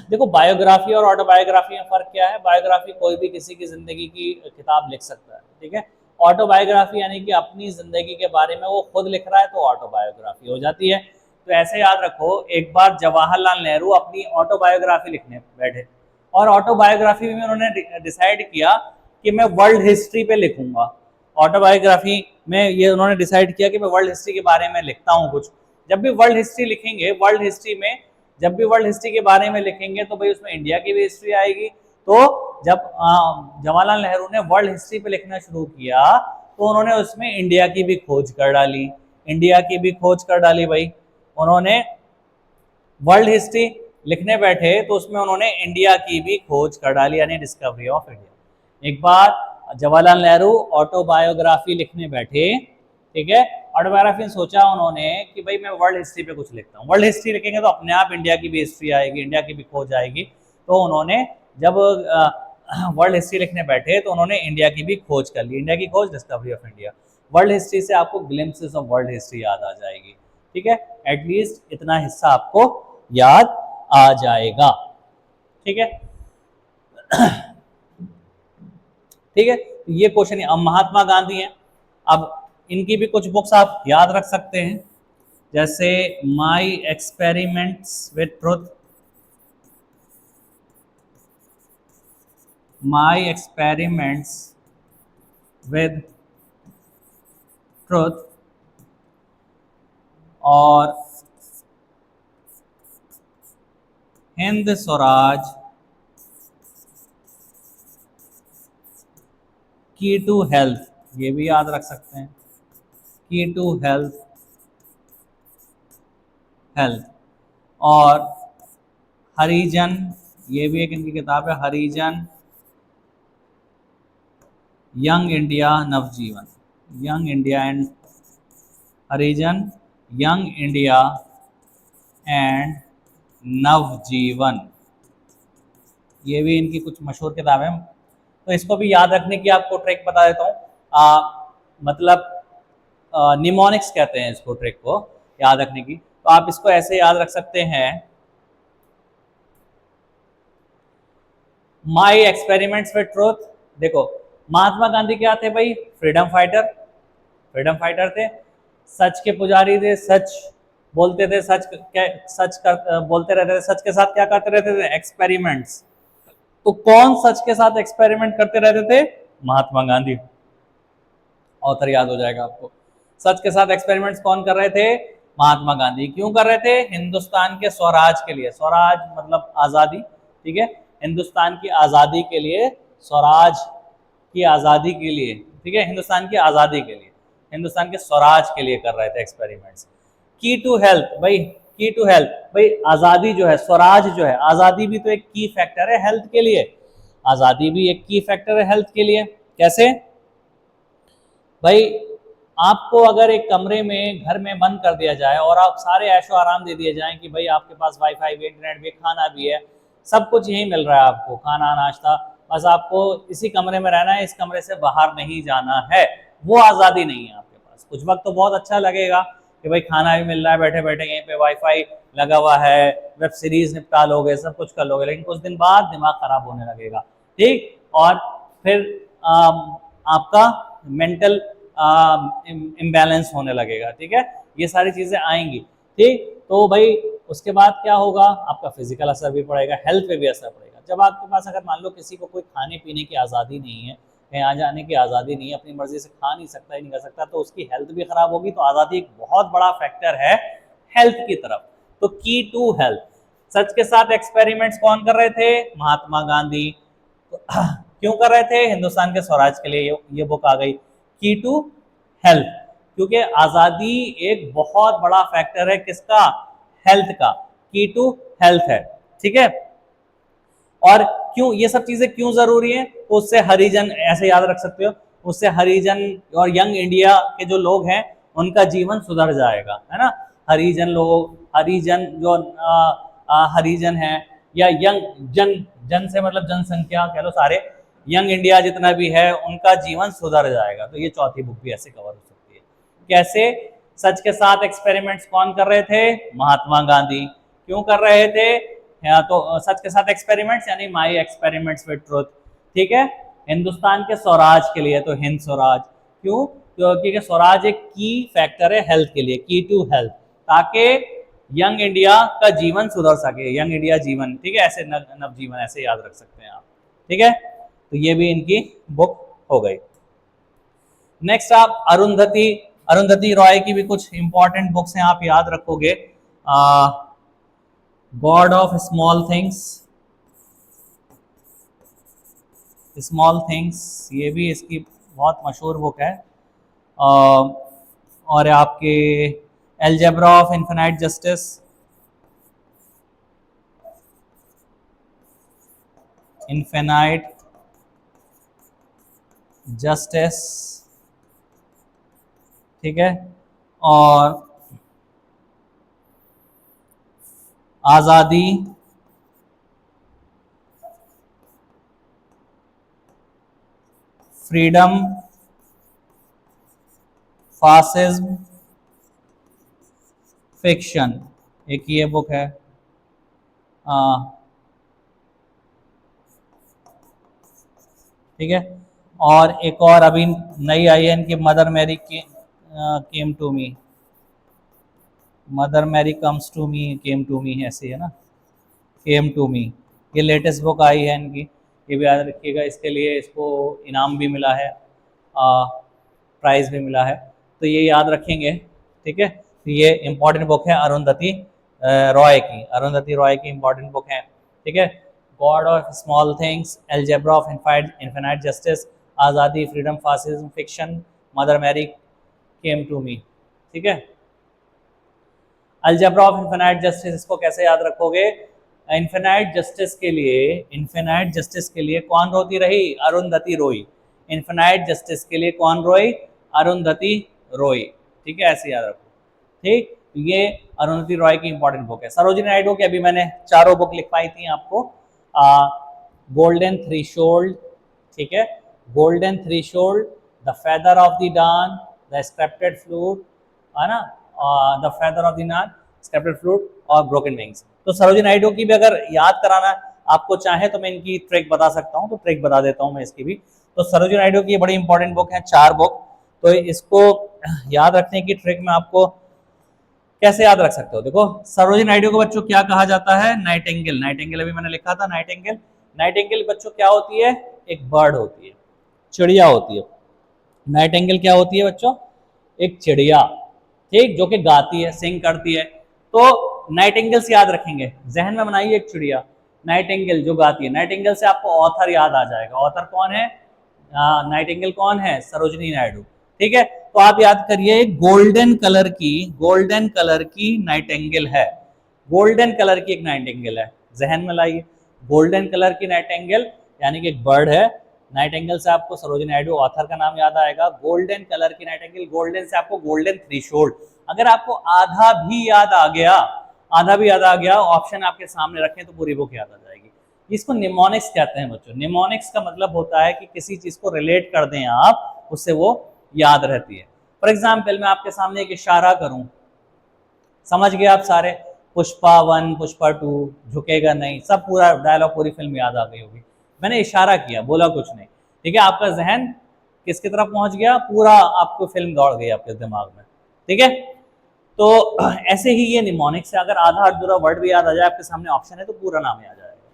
देखो, बायोग्राफी और ऑटोबायोग्राफी में फर्क क्या है? बायोग्राफी कोई भी किसी की जिंदगी की किताब लिख सकता है, ठीक है। ऑटोबायोग्राफी यानी कि अपनी जिंदगी के बारे में वो खुद लिख रहा है, तो ऑटोबायोग्राफी हो जाती है। तो ऐसे याद रखो, एक बार जवाहरलाल नेहरू अपनी ऑटोबायोग्राफी लिखने बैठे, और ऑटोबायोग्राफी में उन्होंने डिसाइड किया कि मैं वर्ल्ड हिस्ट्री पे लिखूंगा। ऑटोबायोग्राफी में ये उन्होंने डिसाइड किया कि मैं वर्ल्ड हिस्ट्री के बारे में लिखता हूँ कुछ। जब भी वर्ल्ड हिस्ट्री लिखेंगे, वर्ल्ड हिस्ट्री में जब भी वर्ल्ड हिस्ट्री के बारे में लिखेंगे, तो भाई उसमें इंडिया की भी हिस्ट्री आएगी। तो जब जवाहरलाल नेहरू ने वर्ल्ड हिस्ट्री पे लिखना शुरू किया, तो उन्होंने उसमें इंडिया की भी खोज कर डाली, इंडिया की भी खोज कर डाली भाई। उन्होंने वर्ल्ड हिस्ट्री लिखने बैठे तो उसमें उन्होंने इंडिया की भी खोज कर डाली, यानी डिस्कवरी ऑफ इंडिया। एक बार जवाहरलाल नेहरू ऑटोबायोग्राफी लिखने बैठे, ठीक है, ऑटोबायोग्राफी में सोचा उन्होंने कि भाई मैं वर्ल्ड हिस्ट्री पे कुछ लिखता हूँ। वर्ल्ड हिस्ट्री लिखेंगे तो अपने आप इंडिया की भी हिस्ट्री आएगी, इंडिया की भी खोज आएगी। तो उन्होंने जब वर्ल्ड हिस्ट्री लिखने बैठे तो उन्होंने इंडिया की भी खोज कर ली, इंडिया की खोज, discovery of India. World history से आपको ग्लिम्पसेस ऑफ वर्ल्ड हिस्ट्री याद आ जाएगी, ठीक है। एटलीस्ट इतना हिस्सा आपको याद आ जाएगा। ठीक है। ठीक है, तो ये क्वेश्चन अब महात्मा गांधी हैं। अब इनकी भी कुछ बुक्स आप याद रख सकते हैं, जैसे my experiments with truth, my experiments with truth, और हिंद स्वराज की टू हेल्थ, ये भी याद रख सकते हैं, की टू हेल्थ, हेल्थ। और हरिजन, ये भी एक इनकी किताब है, Harijan young India Navjivan, young India and Harijan young India and Navjivan, ये भी इनकी कुछ मशहूर किताबें हैं। तो इसको भी याद रखने की आपको ट्रिक बता देता हूँ, मतलब निमोनिक्स कहते हैं इसको, ट्रिक को याद रखने की। तो आप इसको ऐसे याद रख सकते हैं, माई एक्सपेरिमेंट्स विद ट्रूथ। देखो महात्मा गांधी क्या थे भाई, फ्रीडम फाइटर, फ्रीडम फाइटर थे, सच के पुजारी थे, सच बोलते थे, बोलते रहते थे, सच के साथ क्या करते रहते थे, एक्सपेरिमेंट्स। तो कौन सच के साथ एक्सपेरिमेंट करते रहते थे, महात्मा गांधी। ऑथर याद हो जाएगा आपको। सच के साथ एक्सपेरिमेंट्स कौन कर रहे थे, महात्मा गांधी। क्यों कर रहे थे, हिंदुस्तान के स्वराज के लिए, स्वराज मतलब आजादी, ठीक है, हिंदुस्तान की आजादी के लिए, स्वराज की आजादी के लिए, ठीक है, हिंदुस्तान की आजादी के लिए, हिंदुस्तान के स्वराज के लिए कर रहे थे एक्सपेरिमेंट्स। की टू हेल्थ भाई, की टू हेल्थ भाई, आजादी जो है, स्वराज जो है, आजादी भी तो एक की फैक्टर है हेल्थ के लिए, आजादी भी एक की फैक्टर है हेल्थ के लिए। कैसे भाई, आपको अगर एक कमरे में घर में बंद कर दिया जाए और आप सारे ऐशो आराम दे दिए जाएं कि भाई आपके पास वाईफाई भी, इंटरनेट भी, खाना भी है, सब कुछ यही मिल रहा है आपको, खाना नाश्ता, बस आपको इसी कमरे में रहना है, इस कमरे से बाहर नहीं जाना है, वो आज़ादी नहीं है आपके पास। कुछ वक्त तो बहुत अच्छा लगेगा कि भाई खाना भी मिल रहा है, बैठे बैठे यहीं पे वाईफाई लगा हुआ है, वेब सीरीज निपटा लोगे, सब कुछ कर लोगे, लेकिन कुछ दिन बाद दिमाग खराब होने लगेगा, ठीक, और फिर आपका मेंटल इम्बैलेंस होने लगेगा, ठीक है, ये सारी चीजें आएंगी, ठीक। तो भाई उसके बाद क्या होगा, आपका फिजिकल असर भी पड़ेगा, हेल्थ पे भी असर पड़ेगा। जब आपके पास अगर मान लो किसी को कोई खाने पीने की आज़ादी नहीं है, कहीं आ जाने की आज़ादी नहीं है, अपनी मर्जी से खा नहीं सकता, ही नहीं कर सकता, तो उसकी हेल्थ भी खराब होगी। तो आज़ादी एक बहुत बड़ा फैक्टर है हेल्थ की तरफ। तो की टू हेल्थ, सच के साथ एक्सपेरिमेंट्स कौन कर रहे थे, महात्मा गांधी। तो क्यों कर रहे थे, हिंदुस्तान के स्वराज के लिए ये बुक आ गई, की टू हेल्थ, क्योंकि आजादी एक बहुत बड़ा फैक्टर है किसका, हेल्थ का, की टू हेल्थ है, ठीक है। और क्यों ये सब चीजें क्यों जरूरी है, तो उससे हरिजन, ऐसे याद रख सकते हो, उससे हरिजन और यंग इंडिया के जो लोग हैं उनका जीवन सुधर जाएगा, है ना। हरिजन लोग, हरिजन जो हरिजन है, या यंग जन, जन से मतलब जनसंख्या कह लो, सारे यंग इंडिया जितना भी है उनका जीवन सुधर जाएगा। तो ये चौथी बुक भी ऐसे कवर हो सकती है। कैसे, सच के साथ एक्सपेरिमेंट्स कौन कर रहे थे, महात्मा गांधी। क्यों कर रहे थे, तो सच के साथ एक्सपेरिमेंट्स यानी माई एक्सपेरिमेंट्स विद ट्रुथ, ठीक है, हिंदुस्तान के स्वराज के लिए, तो हिंद स्वराज। क्यों, क्योंकि स्वराज एक की फैक्टर है हेल्थ के लिए, की टू हेल्थ, ताकि यंग इंडिया का जीवन सुधर सके, यंग इंडिया जीवन, ठीक है, ऐसे नव जीवन, ऐसे याद रख सकते हैं आप, ठीक है। तो ये भी इनकी बुक हो गई। नेक्स्ट आप अरुंधति, अरुंधति रॉय की भी कुछ इंपॉर्टेंट बुक्स हैं, आप याद रखोगे, God of small things, small things, ये भी इसकी बहुत मशहूर बुक है। और आपके algebra of infinite justice, infinite justice, ठीक है, और आज़ादी, फ्रीडम, फासिज्म, फिक्शन, एक ये बुक है। ठीक है। और एक और अभी नई आई है इनकी, Mother Mary came to me, Mother Mary comes to me, came to me ऐसी है ना, केम टू मी। ये लेटेस्ट बुक आई है इनकी, ये भी याद रखिएगा। इसके लिए इसको इनाम भी मिला है, प्राइज़ भी मिला है, तो ये याद रखेंगे। ठीक है, तो ये इम्पॉर्टेंट बुक है अरुंधति रॉय की, अरुंधति रॉय की इम्पॉर्टेंट बुक है। ठीक है, God of small things, algebra of infinite justice, Azadi, freedom, fascism, fiction, mother Mary came to me. ठीक है, अलजेब्रा ऑफ इनफाइनाइट जस्टिस, इसको कैसे याद रखोगे? इनफाइनाइट जस्टिस के लिए, इनफाइनाइट जस्टिस के लिए कौन रोती रही? अरुंधति रॉय। इनफाइनाइट जस्टिस के लिए कौन रोई? अरुंधति रॉय। ठीक है, ऐसे याद रखो। ठीक, ये अरुंधति रॉय की इंपॉर्टेंट बुक है। सरोजिनी नायडू की अभी मैंने चारों बुक लिखवाई थी आपको। गोल्डन थ्रेशोल्ड, ठीक है, golden threshold, the feather of the dawn, the scripted flute, है ना, the feather of the dawn, scripted flute और ब्रोकन विंग्स। तो सरोजिनी नायडू की भी अगर याद कराना आपको चाहे तो मैं इनकी ट्रिक बता सकता हूँ, तो ट्रिक बता देता हूँ मैं इसकी भी। तो सरोजिनी नायडू की बड़ी इंपॉर्टेंट बुक है, 4 बुक। तो इसको याद रखने की ट्रिक में आपको कैसे याद रख सकते हो? देखो, सरोजिनी नायडू को बच्चों क्या कहा जाता है? नाइटिंगेल। नाइटिंगेल अभी मैंने लिखा था, नाइटिंगेल। नाइटिंगेल बच्चों क्या होती है? एक बर्ड होती है, चिड़िया होती है। नाइटिंगेल क्या होती है बच्चों? एक चिड़िया, ठीक, जो कि गाती है, सिंग करती है। तो नाइटिंगेल से याद रखेंगे, जहन में बनाइए एक चिड़िया, नाइटिंगेल जो गाती है। नाइटिंगेल से आपको ऑथर याद आ जाएगा। ऑथर कौन है? नाइटिंगेल कौन है? सरोजिनी नायडू। ठीक है, तो आप याद करिए, गोल्डन कलर की, गोल्डन कलर की नाइटिंगेल है, गोल्डन कलर की एक नाइटिंगेल है, जहन में लाइए। गोल्डन कलर की नाइटिंगेल यानी कि एक बर्ड है। नाइटिंगेल से आपको सरोजिनी नायडू ऑथर का नाम याद आएगा। गोल्डन कलर की नाइटिंगेल, गोल्डन से आपको गोल्डन थ्रेशोल्ड। अगर आपको आधा भी याद आ गया, आधा भी याद आ गया, ऑप्शन आपके सामने रखें तो पूरी बुक याद आ जाएगी। इसको निमोनिक्स कहते हैं बच्चों। निमोनिक्स का मतलब होता है कि किसी चीज को रिलेट कर दें आप, उससे वो याद रहती है। फॉर एग्जाम्पल, मैं आपके सामने एक इशारा करूं, समझ गए आप सारे? पुष्पा 1, पुष्पा 2, झुकेगा नहीं, सब पूरा डायलॉग, पूरी फिल्म याद आ गई होगी। मैंने इशारा किया, बोला कुछ नहीं, ठीक है, आपका जहन किसकी तरफ पहुंच गया? पूरा आपको फिल्म दौड़ गई आपके दिमाग में। ठीक है, तो ऐसे ही ये निमोनिक्स है। अगर आधा अधूरा वर्ड भी याद आ जाए, आपके सामने ऑप्शन है, तो पूरा नाम याद आ जाएगा।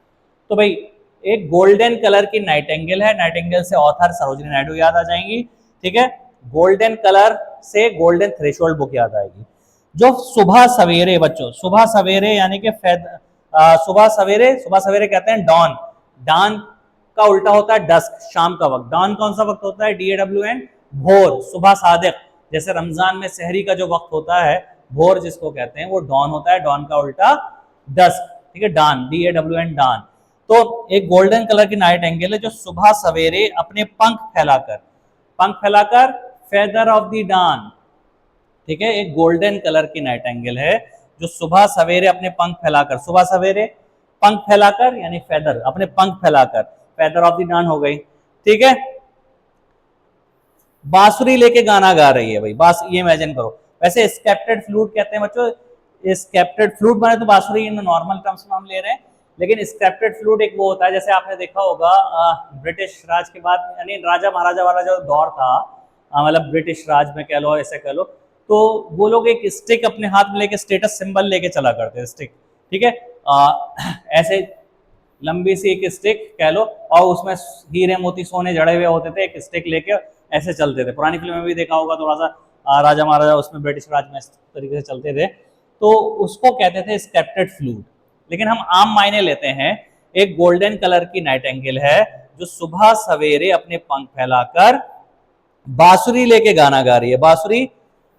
तो भाई, एक गोल्डन कलर की नाइटिंगेल है, नाइटिंगेल से ऑथर सरोजिनी नायडू याद आ जाएंगी। ठीक है, गोल्डन कलर से गोल्डन थ्रेशोल्ड बुक याद आएगी। जो सुबह सवेरे बच्चों, सुबह सवेरे यानी कि सुबह सवेरे, सुबह सवेरे कहते हैं डॉन। डॉन का उल्टा होता है डस्क, शाम का वक्त। डॉन कौन सा वक्त होता है? DAWN, भोर, सुबह सादिक। जैसे रमजान में सहरी का जो वक्त होता है, भोर जिसको कहते हैं, वो डॉन होता है। डॉन का उल्टा डस्क, ठीक है, डॉन, DAWN, डॉन। तो एक गोल्डन कलर की नाइटिंगेल है जो सुबह सवेरे अपने पंख फैलाकर, पंख फैलाकर, फेदर ऑफ द डॉन, ठीक है, एक गोल्डन कलर की नाइटिंगेल है जो सुबह सवेरे अपने पंख फैलाकर, सुबह सवेरे पंख फैलाकर यानी फेदर, अपने पंख फैलाकर, फेदर ऑफ द डॉन हो गई। ठीक है, बांसुरी लेके गाना गा रही है भाई, बास, ये इमेजिन करो। वैसे स्केप्टेड फ्लूट कहते हैं बच्चों, स्केप्टेड फ्लूट माने तो बांसुरी इन नॉर्मल टर्म्स में हम ले रहे हैं, लेकिन स्केप्टेड फ्लूट एक वो होता है, जैसे आपने देखा होगा ब्रिटिश राज के बाद, यानी राजा महाराजा वाला जो दौर था, मतलब ब्रिटिश राज में कह लो, ऐसे कह लो, तो वो लोग एक स्टिक अपने हाथ में लेके, स्टेटस सिंबल लेके चला करते हैं, स्टिक। ठीक है, ऐसे लंबी सी एक स्टिक कह लो, और उसमें हीरे मोती सोने जड़े हुए होते थे, एक स्टिक लेके ऐसे चलते थे। पुरानी फिल्म में भी देखा होगा थोड़ा सा, राजा महाराजा उसमें ब्रिटिश राज में इस तरीके से चलते थे, तो उसको कहते थे स्केप्टेड फ्लूट। लेकिन हम आम मायने लेते हैं, एक गोल्डन कलर की नाइटिंगेल है जो सुबह सवेरे अपने पंख फैलाकर बांसुरी लेके गाना गा रही है, बांसुरी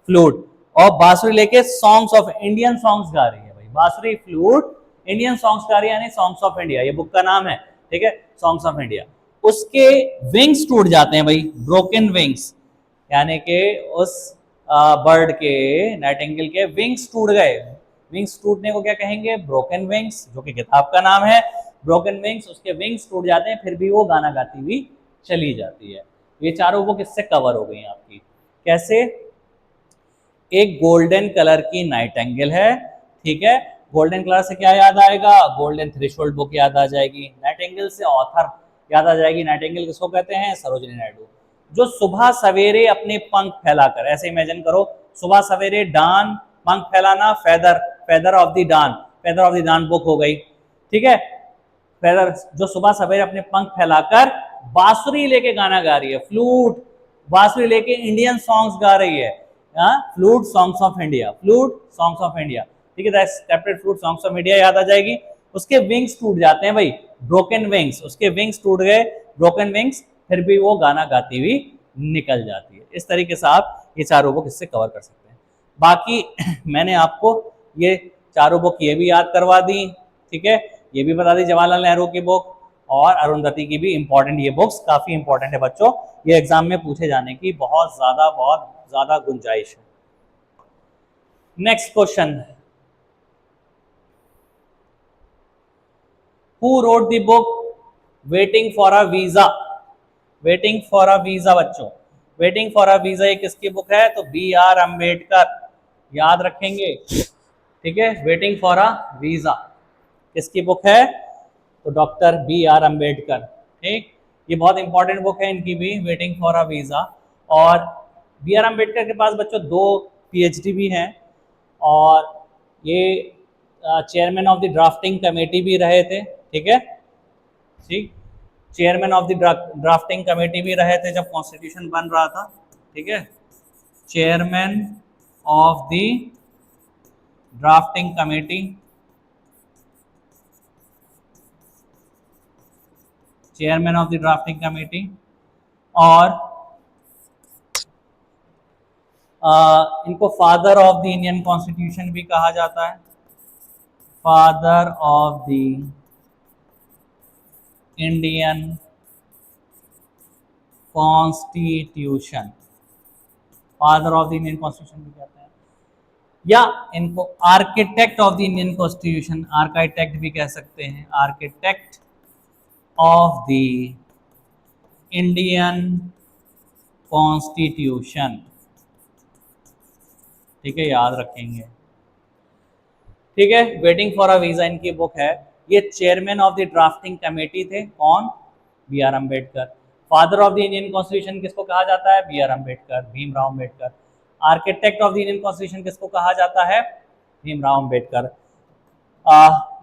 फ्लूट, और बांसुरी लेके सॉन्ग्स ऑफ इंडियन सॉन्ग्स गा रही है भाई। बांसुरी फ्लूट इंडियन सॉन्ग्स गा रही है, यानी सॉन्ग्स ऑफ इंडिया, ये बुक का नाम है। ठीक है, सॉन्ग्स ऑफ इंडिया। उसके विंग्स टूट जाते हैं भाई, ब्रोकन विंग्स, यानी कि उस बर्ड के, नाइटिंगेल के विंग्स टूट गए। विंग्स टूटने को क्या कहेंगे? ब्रोकन विंग्स, जो कि किताब का नाम है, ब्रोकन विंग्स। उसके विंग्स टूट जाते हैं, फिर भी वो गाना गाती हुई चली जाती है। ये चारों बुक इससे कवर हो गई आपकी। कैसे? एक गोल्डन कलर की नाइटिंगेल है, ठीक है, गोल्डन कलर से क्या याद आएगा? गोल्डन थ्रेशोल्ड बुक याद आ जाएगी। नाइटिंगेल से ऑथर याद आ जाएगी। नाइटिंगेल किसको कहते हैं? सरोजिनी नायडू। जो सुबह सवेरे अपने पंख फैलाकर, ऐसे इमेजिन करो, सुबह सवेरे डान, पंख फैलाना, feather, feather of the dawn, feather of the dawn book हो गई, ठीक है। फेदर, जो सुबह सवेरे अपने पंख फैलाकर बांसुरी लेके गाना गा रही है, फ्लूट, बांसुरी लेके इंडियन सॉन्ग्स गा रही है, flute songs of India, flute songs of India, ठीक है। Separate flute songs of India याद आ जाएगी। उसके विंग्स टूट जाते हैं भाई, ब्रोकन विंग्स, उसके विंग्स टूट गए, ब्रोकन विंग्स, फिर भी वो गाना गाती हुई निकल जाती है। इस तरीके से आप ये चारों बुक इससे कवर कर सकते हैं। बाकी मैंने आपको ये चारों बुक ये भी याद करवा दी, ठीक है। ये भी बता दी जवाहरलाल नेहरू की बुक और अरुंधति की भी इंपॉर्टेंट, ये बुक्स काफी इंपॉर्टेंट है बच्चों, ये एग्जाम में पूछे जाने की बहुत ज्यादा गुंजाइश है। Next question, Who wrote the book Waiting for a Visa? Waiting for a Visa बच्चों, Waiting for a Visa ये किसकी बुक है? तो बी आर अम्बेडकर, याद रखेंगे, ठीक है। Waiting for a Visa किसकी बुक है? तो डॉक्टर बी आर अम्बेडकर, ठीक। ये बहुत इंपॉर्टेंट बुक है इनकी भी, Waiting for a Visa। और बी आर अम्बेडकर के पास बच्चों 2 PhD भी हैं और ये chairman of the drafting committee भी रहे थे, ठीक है, ठीक। Chairman of the drafting committee भी रहे थे जब कॉन्स्टिट्यूशन बन रहा था, ठीक है। Chairman of the drafting committee, chairman of the drafting committee. और इनको father of the Indian constitution भी कहा जाता है, father of the Indian constitution, father of the Indian constitution भी कहते हैं, या इनको architect of the Indian constitution, architect भी कह सकते हैं, architect of the Indian constitution, ठीक है, याद रखेंगे, ठीक है। वेटिंग फॉर अ वीजा इनकी बुक है। ये chairman of the drafting committee थे, कौन? B R Ambedkar. Father of the Indian constitution किसको कहा जाता है? B R Ambedkar, Bhimrao Ambedkar. Architect of the Indian constitution किसको कहा जाता है? भीमराव अम्बेडकर।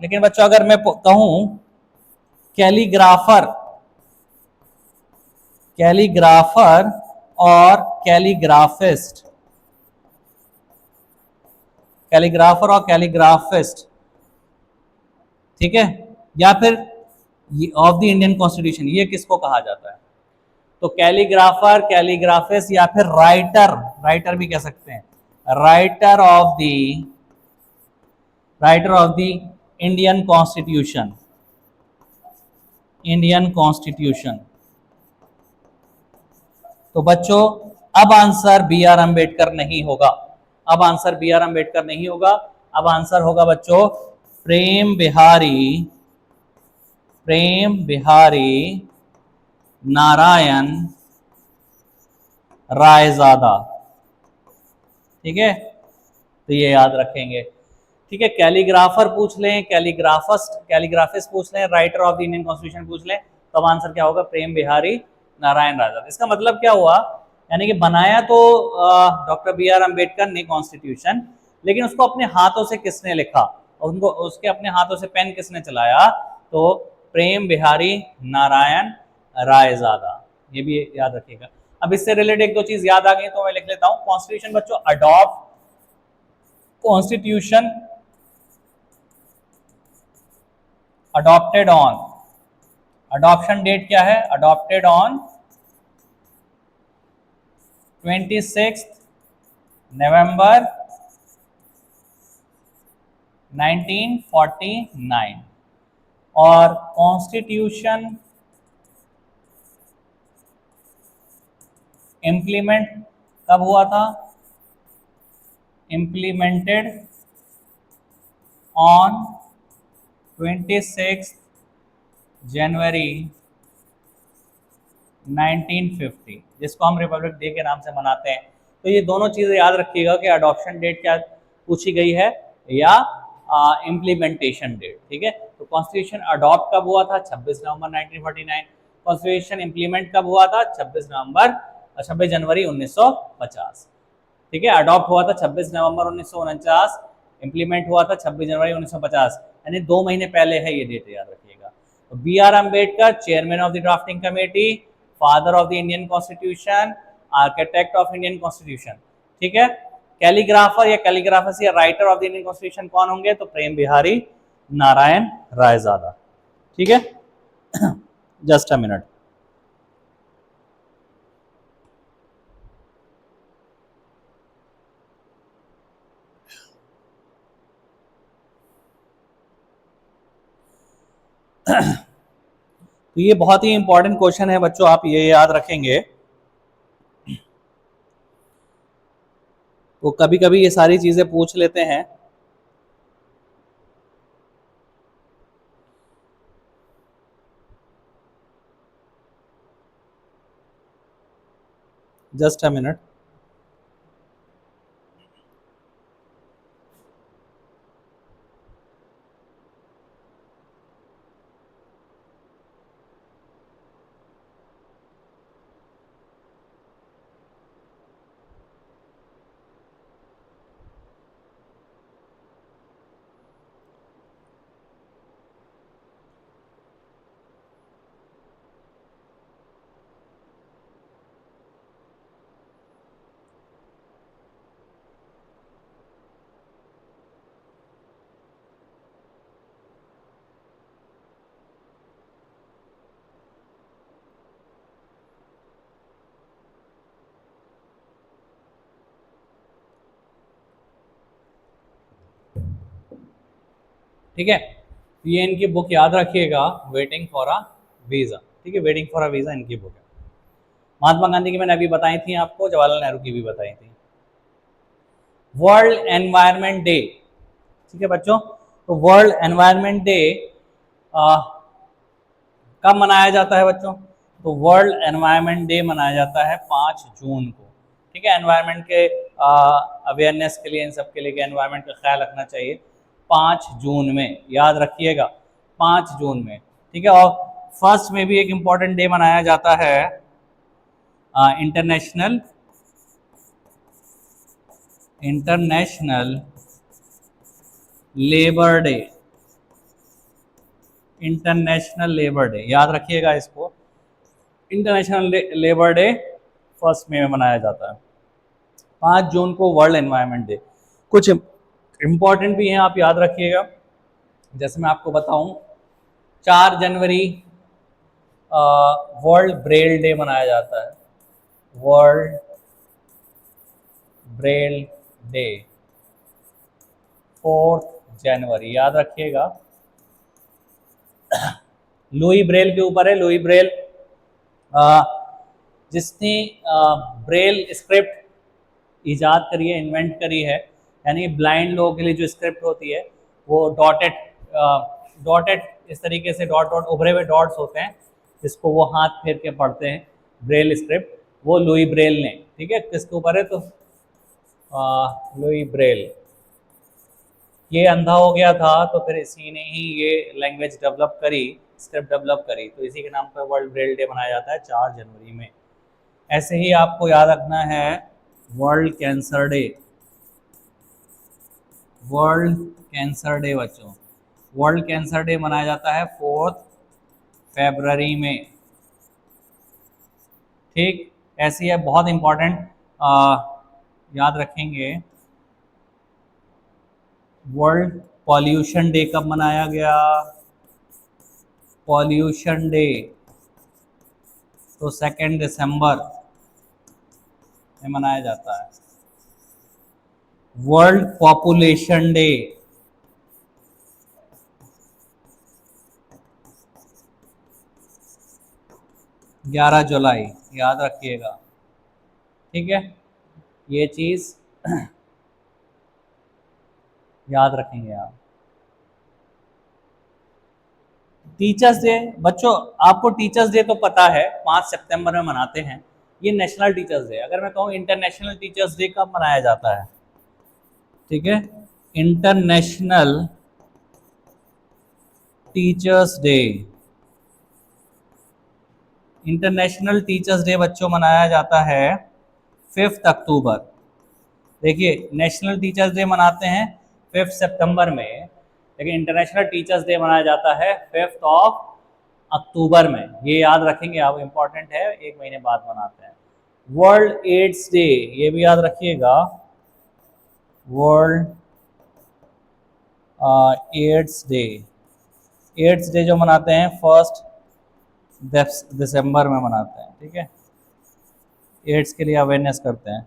लेकिन बच्चों अगर मैं कहूं कैलीग्राफर, कैलीग्राफर और कैलीग्राफिस्ट, कैलीग्राफर और कैलीग्राफिस्ट, ठीक है, या फिर ऑफ द इंडियन कॉन्स्टिट्यूशन, ये किसको कहा जाता है? तो कैलीग्राफर, कैलीग्राफिस्ट या फिर राइटर, राइटर भी कह सकते हैं, writer of the Indian constitution, Indian constitution. तो बच्चों अब आंसर बी आर अम्बेडकर नहीं होगा, अब आंसर बी आर अम्बेडकर नहीं होगा, अब आंसर होगा बच्चों प्रेम बिहारी नारायण रायजादा, ठीक है। तो ये याद रखेंगे, ठीक है। कैलीग्राफर पूछ लें, कैलीग्राफिस्ट पूछ लें, writer of the Indian constitution पूछ लें, तब आंसर क्या होगा? प्रेम बिहारी नारायण रायजादा। इसका मतलब क्या हुआ? यानी कि बनाया तो डॉक्टर बी आर अम्बेडकर ने कॉन्स्टिट्यूशन, लेकिन उसको अपने हाथों से किसने लिखा, उनको उसके अपने हाथों से पेन किसने चलाया? तो प्रेम बिहारी नारायण रायजादा, ये भी याद रखिएगा। अब इससे रिलेटेड 1-2 चीज याद आ गई तो मैं लिख लेता हूं। कॉन्स्टिट्यूशन बच्चों adopt, constitution adopted on, adoption date क्या है? Adopted on 26 November 1949। और कॉन्स्टिट्यूशन इम्प्लीमेंट कब हुआ था? इम्प्लीमेंटेड ऑन 26 जनवरी 1950, जिसको हम रिपब्लिक डे के नाम से मनाते हैं। तो ये दोनों चीज़ें याद रखिएगा कि अडॉप्शन डेट क्या पूछी गई है या इम्प्लीमेंटेशन डेट, ठीक है। तो कॉन्स्टिट्यूशन अडॉप्ट कब हुआ था? 26 नवंबर 1949। कॉन्स्टिट्यूशन इम्प्लीमेंट कब हुआ था? 26 जनवरी 1950। ठीक है, अडॉप्ट हुआ था 26 नवंबर 1949, इम्प्लीमेंट हुआ था 26 जनवरी 1950, यानी 2 महीने पहले है, ये डेट याद रखिएगा। तो B R Ambedkar, chairman of the drafting committee, father of the Indian constitution, architect of Indian constitution. ठीक है, कैलीग्राफर या कैलीग्राफर्स या writer of the Indian constitution कौन होंगे? तो प्रेम बिहारी नारायण रायजादा। ठीक है, जस्ट अ मिनट। तो ये बहुत ही इंपॉर्टेंट क्वेश्चन है बच्चों, आप ये याद रखेंगे। तो कभी कभी ये सारी चीजें पूछ लेते हैं। Just a minute. ठीक है, ये इनकी बुक याद रखिएगा, वेटिंग फॉर अ वीज़ा। ठीक है, वेटिंग फॉर अ वीज़ा इनकी बुक है। महात्मा गांधी की मैंने अभी बताई थी आपको, जवाहरलाल नेहरू की भी बताई थी। वर्ल्ड एनवायरनमेंट डे, ठीक है बच्चों, तो वर्ल्ड एनवायरनमेंट डे कब मनाया जाता है बच्चों? तो वर्ल्ड एनवायरनमेंट डे मनाया जाता है 5 जून को। ठीक है, एनवायरनमेंट के अवेयरनेस के लिए, इन सब के लिए, एनवायरनमेंट का ख्याल रखना चाहिए। 5 जून में याद रखिएगा, 5 जून में। ठीक है, और फर्स्ट में भी एक इम्पॉर्टेंट डे मनाया जाता है, international labour day. International labour day याद रखिएगा इसको, इंटरनेशनल लेबर डे फर्स्ट में मनाया जाता है। 5 जून को वर्ल्ड एनवायरनमेंट डे। कुछ इम्पॉर्टेंट भी हैं, आप याद रखिएगा। जैसे मैं आपको बताऊं, 4 जनवरी वर्ल्ड ब्रेल डे मनाया जाता है, वर्ल्ड ब्रेल डे। 4 जनवरी याद रखिएगा। लुई ब्रेल के ऊपर है, लुई ब्रेल जिसने ब्रेल स्क्रिप्ट इजाद करी है, इन्वेंट करी है, यानी ब्लाइंड लोगों के लिए जो स्क्रिप्ट होती है वो डॉटेड इस तरीके से डॉट डॉट उभरे हुए डॉट्स होते हैं, जिसको वो हाथ फेर के पढ़ते हैं, ब्रेल स्क्रिप्ट, वो लुई ब्रेल ने। ठीक है, किसके ऊपर है? तो लुई ब्रेल। ये अंधा हो गया था, तो फिर इसी ने ही ये लैंग्वेज डेवलप करी, स्क्रिप्ट डेवलप करी, तो इसी के नाम पर वर्ल्ड ब्रेल डे मनाया जाता है 4 जनवरी में। ऐसे ही आपको याद रखना है world cancer day. World cancer day बच्चों, वर्ल्ड कैंसर डे मनाया जाता है 4 फरवरी में। ठीक, ऐसी है, बहुत इंपॉर्टेंट, याद रखेंगे। वर्ल्ड पॉल्यूशन डे कब मनाया गया? पॉल्यूशन डे तो 2 दिसंबर में मनाया जाता है। वर्ल्ड पॉपुलेशन डे 11 जुलाई, याद रखिएगा। ठीक है, ये चीज़ याद रखेंगे आप। टीचर्स डे बच्चों, आपको टीचर्स डे तो पता है 5 सितंबर में मनाते हैं, ये नेशनल टीचर्स डे। अगर मैं कहूँ इंटरनेशनल टीचर्स डे कब मनाया जाता है? ठीक है, international teachers day international teachers day बच्चों मनाया जाता है 5 अक्टूबर। देखिए नेशनल टीचर्स डे मनाते हैं 5 सितंबर में, लेकिन इंटरनेशनल टीचर्स डे मनाया जाता है 5 अक्टूबर में। ये याद रखेंगे आप, इम्पॉर्टेंट है, एक महीने बाद मनाते हैं। वर्ल्ड एड्स डे, ये भी याद रखिएगा, world AIDS day. AIDS day जो मनाते हैं 1 दिसंबर में मनाते हैं, ठीक है। एड्स के लिए अवेयरनेस करते हैं,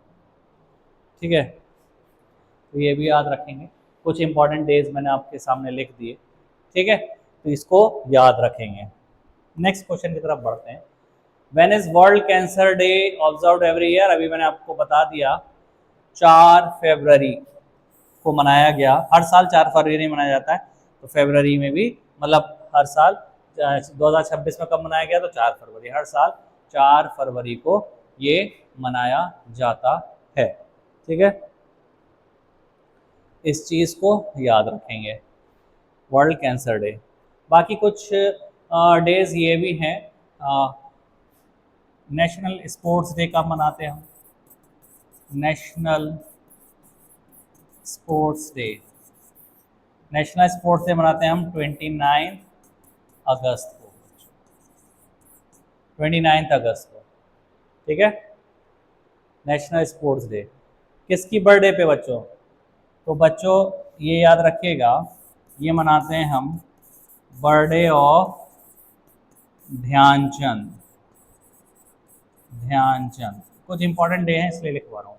ठीक है। तो ये भी याद रखेंगे। कुछ इंपॉर्टेंट डेज मैंने आपके सामने लिख दिए, ठीक है, तो इसको याद रखेंगे। नेक्स्ट क्वेश्चन की तरफ बढ़ते हैं। When is world cancer day observed every year? अभी मैंने आपको बता दिया 4 फरवरी को मनाया गया। हर साल 4 फरवरी मनाया जाता है, तो फरवरी में भी मतलब हर साल 2026 में कब मनाया गया? तो 4 फरवरी, हर साल 4 फरवरी को ये मनाया जाता है, ठीक है। इस चीज़ को याद रखेंगे, वर्ल्ड कैंसर डे। बाकी कुछ डेज ये भी हैं। नेशनल स्पोर्ट्स डे कब मनाते हैं हम? National sports day, national sports day मनाते हैं हम 29 अगस्त को, 29 अगस्त को, ठीक है। नेशनल स्पोर्ट्स डे किसकी बर्थडे पे बच्चों? तो बच्चों ये याद रखिएगा, ये मनाते हैं हम बर्थडे ऑफ ध्यानचंद। ध्यानचंद कुछ इंपॉर्टेंट डे हैं इसलिए लिखवा रहा हूँ।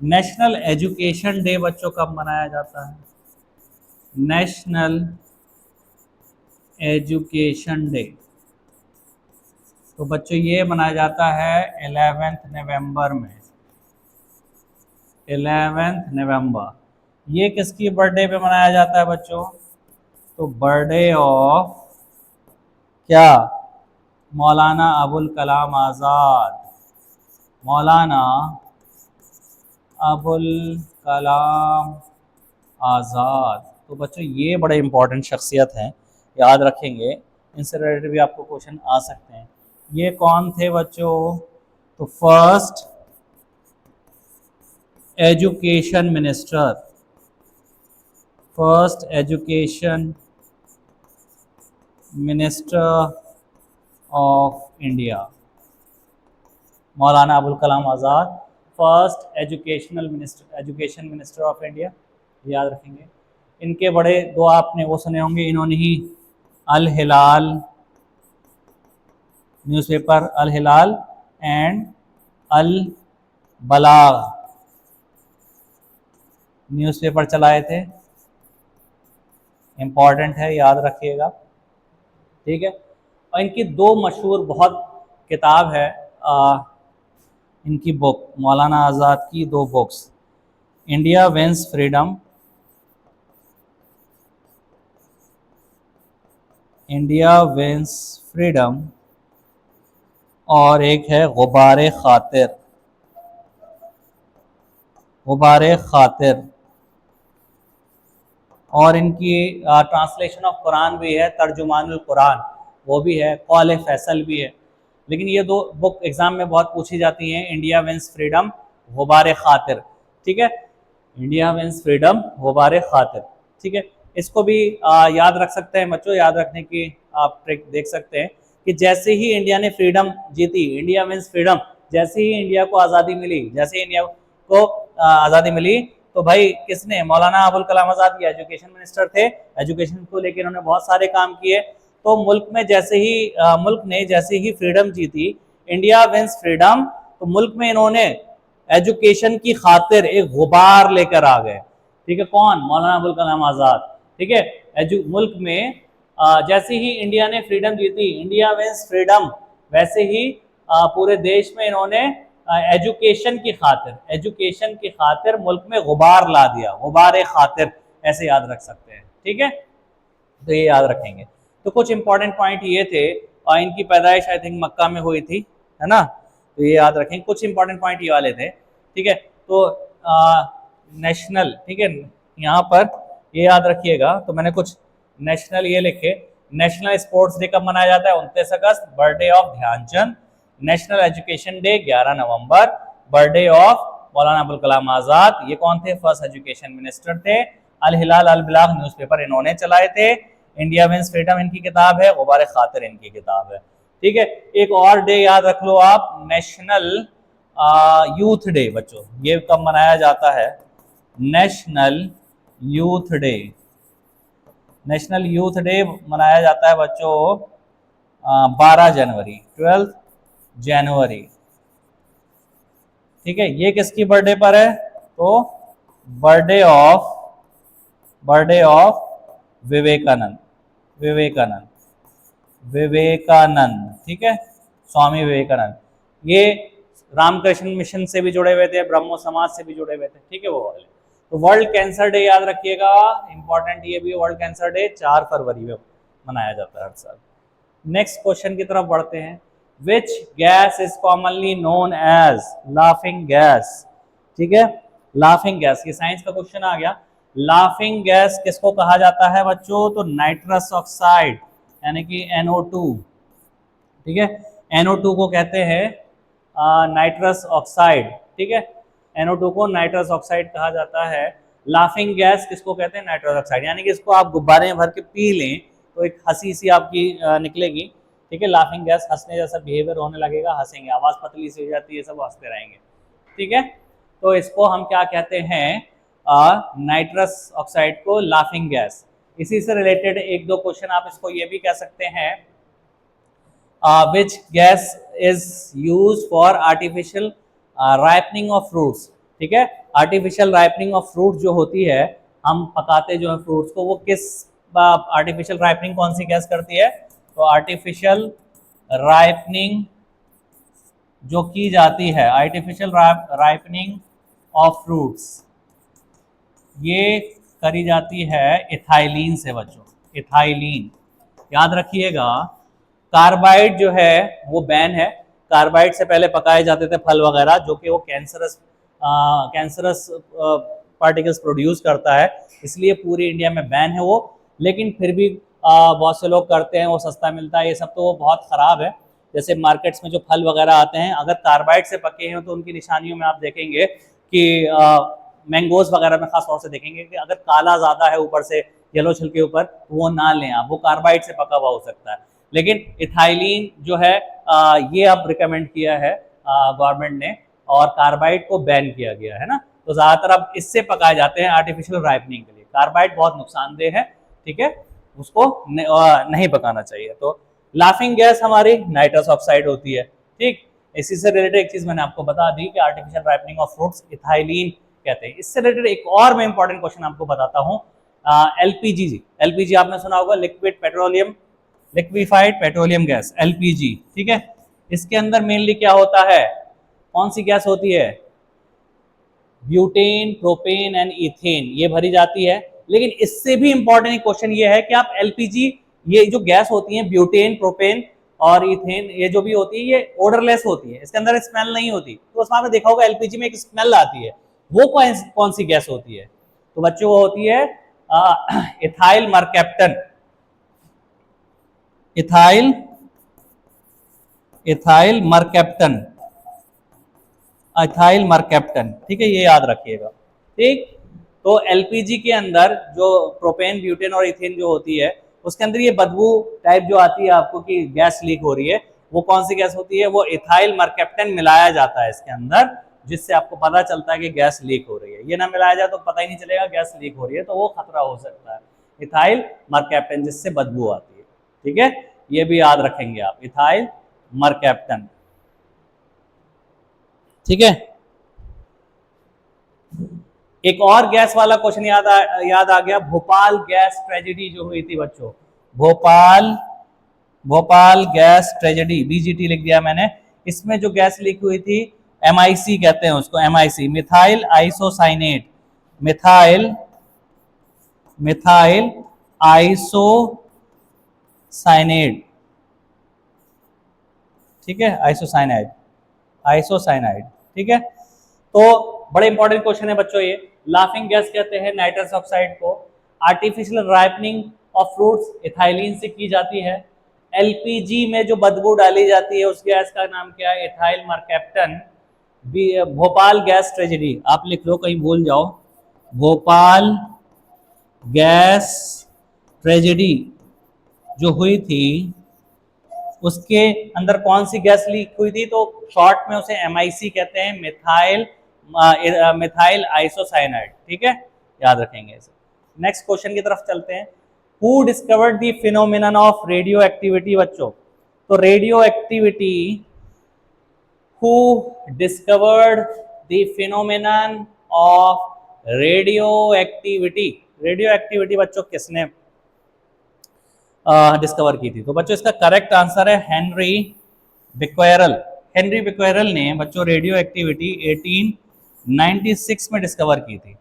नेशनल एजुकेशन डे बच्चों कब मनाया जाता है? नेशनल एजुकेशन डे तो बच्चों ये मनाया जाता है 11 नवंबर में, 11 नवंबर। ये किसकी बर्थडे पे मनाया जाता है बच्चों? तो बर्थडे ऑफ क्या? मौलाना अबुल कलाम आज़ाद। मौलाना अबुल कलाम आज़ाद। तो बच्चों ये बड़े इंपॉर्टेंट शख्सियत हैं, याद रखेंगे, इनसे रिलेटेड भी आपको क्वेश्चन आ सकते हैं। ये कौन थे बच्चों? तो first education minister, first education minister of India, Maulana Abul Kalam Azad, first education minister of India, याद रखेंगे। इनके बड़े दो आपने वो सुने होंगे, इन्होंने ही Al Hilal newspaper, Al Hilal and Al Balagh newspaper चलाए थे। इम्पॉर्टेंट है, याद रखिएगा, ठीक है। और इनकी दो मशहूर बहुत किताब है, इनकी बुक, मौलाना आज़ाद की दो books, India wins freedom, India wins freedom, और एक है गुबारे खातिर, गुबारे खातिर। और इनकी ट्रांसलेशन ऑफ कुरान भी है, तर्जुमानुल कुरान वो भी है, कौल फैसल भी है। लेकिन ये दो बुक एग्जाम में बहुत पूछी जाती हैं, इंडिया विंस फ्रीडम, गुबारे खातिर, ठीक है। इंडिया विंस फ्रीडम, गुबारे खातिर, ठीक है। इसको भी याद रख सकते हैं बच्चों। याद रखने की आप ट्रिक देख सकते हैं कि जैसे ही इंडिया ने फ्रीडम जीती, इंडिया विंस फ्रीडम, जैसे ही इंडिया को आज़ादी मिली, जैसे ही इंडिया को आज़ादी मिली, तो भाई किसने? मौलाना अबुल कलाम आज़ाद ये एजुकेशन मिनिस्टर थे, एजुकेशन को लेकर उन्होंने बहुत सारे काम किए। तो मुल्क में जैसे ही मुल्क ने जैसे ही फ्रीडम जीती, इंडिया विंस फ्रीडम, तो मुल्क में इन्होंने एजुकेशन की खातिर एक गुबार लेकर आ गए, ठीक है। कौन? मौलाना अबुल कलाम आज़ाद, ठीक है। मुल्क में जैसे ही इंडिया ने फ्रीडम जीती, इंडिया विंस फ्रीडम, वैसे ही पूरे देश में इन्होंने एजुकेशन की खातिर मुल्क में गुबार ला दिया, गुबार खातिर, ऐसे याद रख सकते हैं, ठीक है। तो ये याद रखेंगे। तो कुछ इंपॉर्टेंट पॉइंट ये थे, और इनकी पैदाइश आई थिंक मक्का में हुई थी, है ना। तो ये याद रखेंगे, कुछ इंपॉर्टेंट पॉइंट ये वाले थे, ठीक है। तो नेशनल, ठीक है, यहाँ पर ये याद रखिएगा। तो मैंने कुछ नेशनल ये लिखे, नेशनल स्पोर्ट्स डे कब मनाया जाता है? 29 अगस्त, birthday of Dhyanchand. National education day 11 नवंबर, बर्थडे ऑफ मौलाना अबुल कलाम आजाद, ये कौन थे, फर्स्ट एजुकेशन मिनिस्टर थे। अल हिलाल अल बिलाग न्यूज़पेपर इन्होंने चलाए थे। इंडिया विंस फ्रीडम इनकी किताब है, गुबार खातिर इनकी किताब है। ठीक है, एक और डे याद रख लो आप, नेशनल यूथ डे बच्चों, ये कब मनाया जाता है, national youth day, national youth day मनाया जाता है बच्चों 12 जनवरी, 12 जनवरी। ठीक है, ये किसकी बर्थडे पर है, तो बर्थडे ऑफ विवेकानंद, विवेकानंद, विवेकानंद। ठीक है, स्वामी विवेकानंद, ये रामकृष्ण मिशन से भी जुड़े हुए थे, ब्रह्मो समाज से भी जुड़े हुए थे। ठीक है, वो वाले। तो वर्ल्ड कैंसर डे याद रखिएगा, इंपॉर्टेंट ये भी, वर्ल्ड कैंसर डे 4 फरवरी में मनाया जाता है हर साल। नेक्स्ट क्वेश्चन की तरफ बढ़ते हैं। Which gas is commonly known as laughing gas. ठीक है, लाफिंग गैस, ये साइंस का क्वेश्चन आ गया। लाफिंग गैस किसको कहा जाता है बच्चों, तो नाइट्रस ऑक्साइड यानी कि NO2। ठीक है, NO2 को कहते हैं नाइट्रस ऑक्साइड। ठीक है, NO2 को नाइट्रस ऑक्साइड कहा जाता है। लाफिंग गैस किसको कहते हैं, नाइट्रस ऑक्साइड, यानी कि इसको आप गुब्बारे में भर के पी लें तो एक हंसी सी आपकी निकलेगी। ठीक है, लाफिंग गैस, हंसने जैसा बिहेवियर होने लगेगा, हंसेंगे, आवाज पतली सी हो जाती है, सब हंसते रहेंगे। ठीक है, तो इसको हम क्या कहते हैं, नाइट्रस ऑक्साइड को लाफिंग गैस। इसी से रिलेटेड एक दो क्वेश्चन आप इसको ये भी कह सकते हैं, which gas is use for artificial ripening of fruits. ठीक है, आर्टिफिशियल राइपनिंग ऑफ फ्रूट जो होती है, हम पकाते जो है फ्रूट्स को, वो किस आर्टिफिशियल राइपनिंग कौन सी गैस करती है, तो आर्टिफिशियल राइपनिंग जो की जाती है, आर्टिफिशियल राइपनिंग ऑफ फ्रूट्स, ये करी जाती है इथाइलिन से बच्चों, इथाइलिन। याद रखिएगा, कार्बाइड जो है वो बैन है। कार्बाइड से पहले पकाए जाते थे फल वगैरह, जो कि वो कैंसरस पार्टिकल्स प्रोड्यूस करता है, इसलिए पूरी इंडिया में बैन है वो। लेकिन फिर भी बहुत से लोग करते हैं, वो सस्ता मिलता है, ये सब तो वो बहुत ख़राब है। जैसे मार्केट्स में जो फल वगैरह आते हैं, अगर कार्बाइड से पके हैं तो उनकी निशानियों में आप देखेंगे कि मैंगोज वगैरह में खास तौर से देखेंगे कि अगर काला ज़्यादा है ऊपर से, येलो छिलके ऊपर, वो ना लें आप, वो कार्बाइड से पका हुआ हो सकता है। लेकिन इथाइलिन जो है ये अब रिकमेंड किया है गवर्नमेंट ने, और कार्बाइड को बैन किया गया है ना। तो ज़्यादातर अब इससे पकाए जाते हैं आर्टिफिशियल राइपनिंग के लिए। कार्बाइड बहुत नुकसानदेह है, ठीक है, उसको नहीं पकाना चाहिए। तो लाफिंग गैस हमारी नाइट्रस ऑक्साइड होती है। ठीक, इसी से रिलेटेड एक चीज़ मैंने आपको बता दी कि artificial ripening of fruits ethylene कहते हैं। इससे रिलेटेड एक और मैं इंपॉर्टेंट क्वेश्चन आपको बताता हूँ, LPG। LPG आपने सुना होगा, liquid petroleum, liquefied petroleum gas, LPG। ठीक है, इसके अंदर मेनली क्या होता है, कौन सी गैस होती है, ब्यूटेन, प्रोपेन एंड इथेन, ये भरी जाती है। लेकिन इससे भी इंपॉर्टेंट क्वेश्चन ये है कि आप LPG, ये जो गैस होती है ब्यूटेन, प्रोपेन और इथेन, ये जो भी होती है ये ओडरलेस होती है, इसके अंदर स्मेल नहीं होती। तो उसमें आपने देखा होगा LPG में एक स्मेल आती है, वो कौन सी गैस होती है, तो बच्चों वो होती है ethyl mercaptan, ethyl mercaptan, ethyl mercaptan. ठीक है, ये याद रखिएगा। ठीक, तो LPG के अंदर जो प्रोपेन, ब्यूटेन और इथेन जो होती है, उसके अंदर ये बदबू टाइप जो आती है आपको कि गैस लीक हो रही है, वो कौन सी गैस होती है, वो इथाइल मरकैप्टन मिलाया जाता है इसके अंदर, जिससे आपको पता चलता है कि गैस लीक हो रही है। ये ना मिलाया जाए तो पता ही नहीं चलेगा गैस लीक हो रही है, तो वो खतरा हो सकता है। इथाइल मरकैप्टन, जिससे बदबू आती है। ठीक है, ये भी याद रखेंगे आप, इथाइल मरकैप्टन। ठीक है, एक और गैस वाला क्वेश्चन याद आ गया, भोपाल गैस ट्रेजेडी जो हुई थी बच्चों, भोपाल गैस ट्रेजेडी, BGT लिख दिया मैंने। इसमें जो गैस लीक हुई थी, MIC कहते हैं उसको, MIC, methyl isocyanate, methyl isocyanate. ठीक है, आइसोसाइनाइड। ठीक है, तो बड़े इंपॉर्टेंट क्वेश्चन है बच्चों ये। लाफिंग गैस कहते हैं नाइट्रस ऑक्साइड को। Artificial ripening of fruits ethylene से की जाती है। एलपीजी में जो बदबू डाली जाती है उस गैस का नाम क्या है? Ethyl mercaptan. Bhopal gas tragedy आप लिख लो, कहीं भूल जाओ। भोपाल गैस ट्रेजेडी जो हुई थी उसके अंदर कौन सी गैस लीक हुई थी? तो शॉर्ट में उसे MIC कहते हैं, मिथाइल आइसोसाइनाइड। ठीक है, याद रखेंगे इसे। नेक्स्ट क्वेश्चन की तरफ चलते हैं। Who discovered the phenomenon of radio activity? बच्चों, तो radio activity, who discovered the phenomenon of radio activity? Radio activity बच्चों किसने डिस्कवर की थी? तो बच्चों इसका करेक्ट आंसर है हेनरी बिक्वेरल। हेनरी बिक्वेरल ने बच्चों रेडियो एक्टिविटी 1896 में डिस्कवर की थी।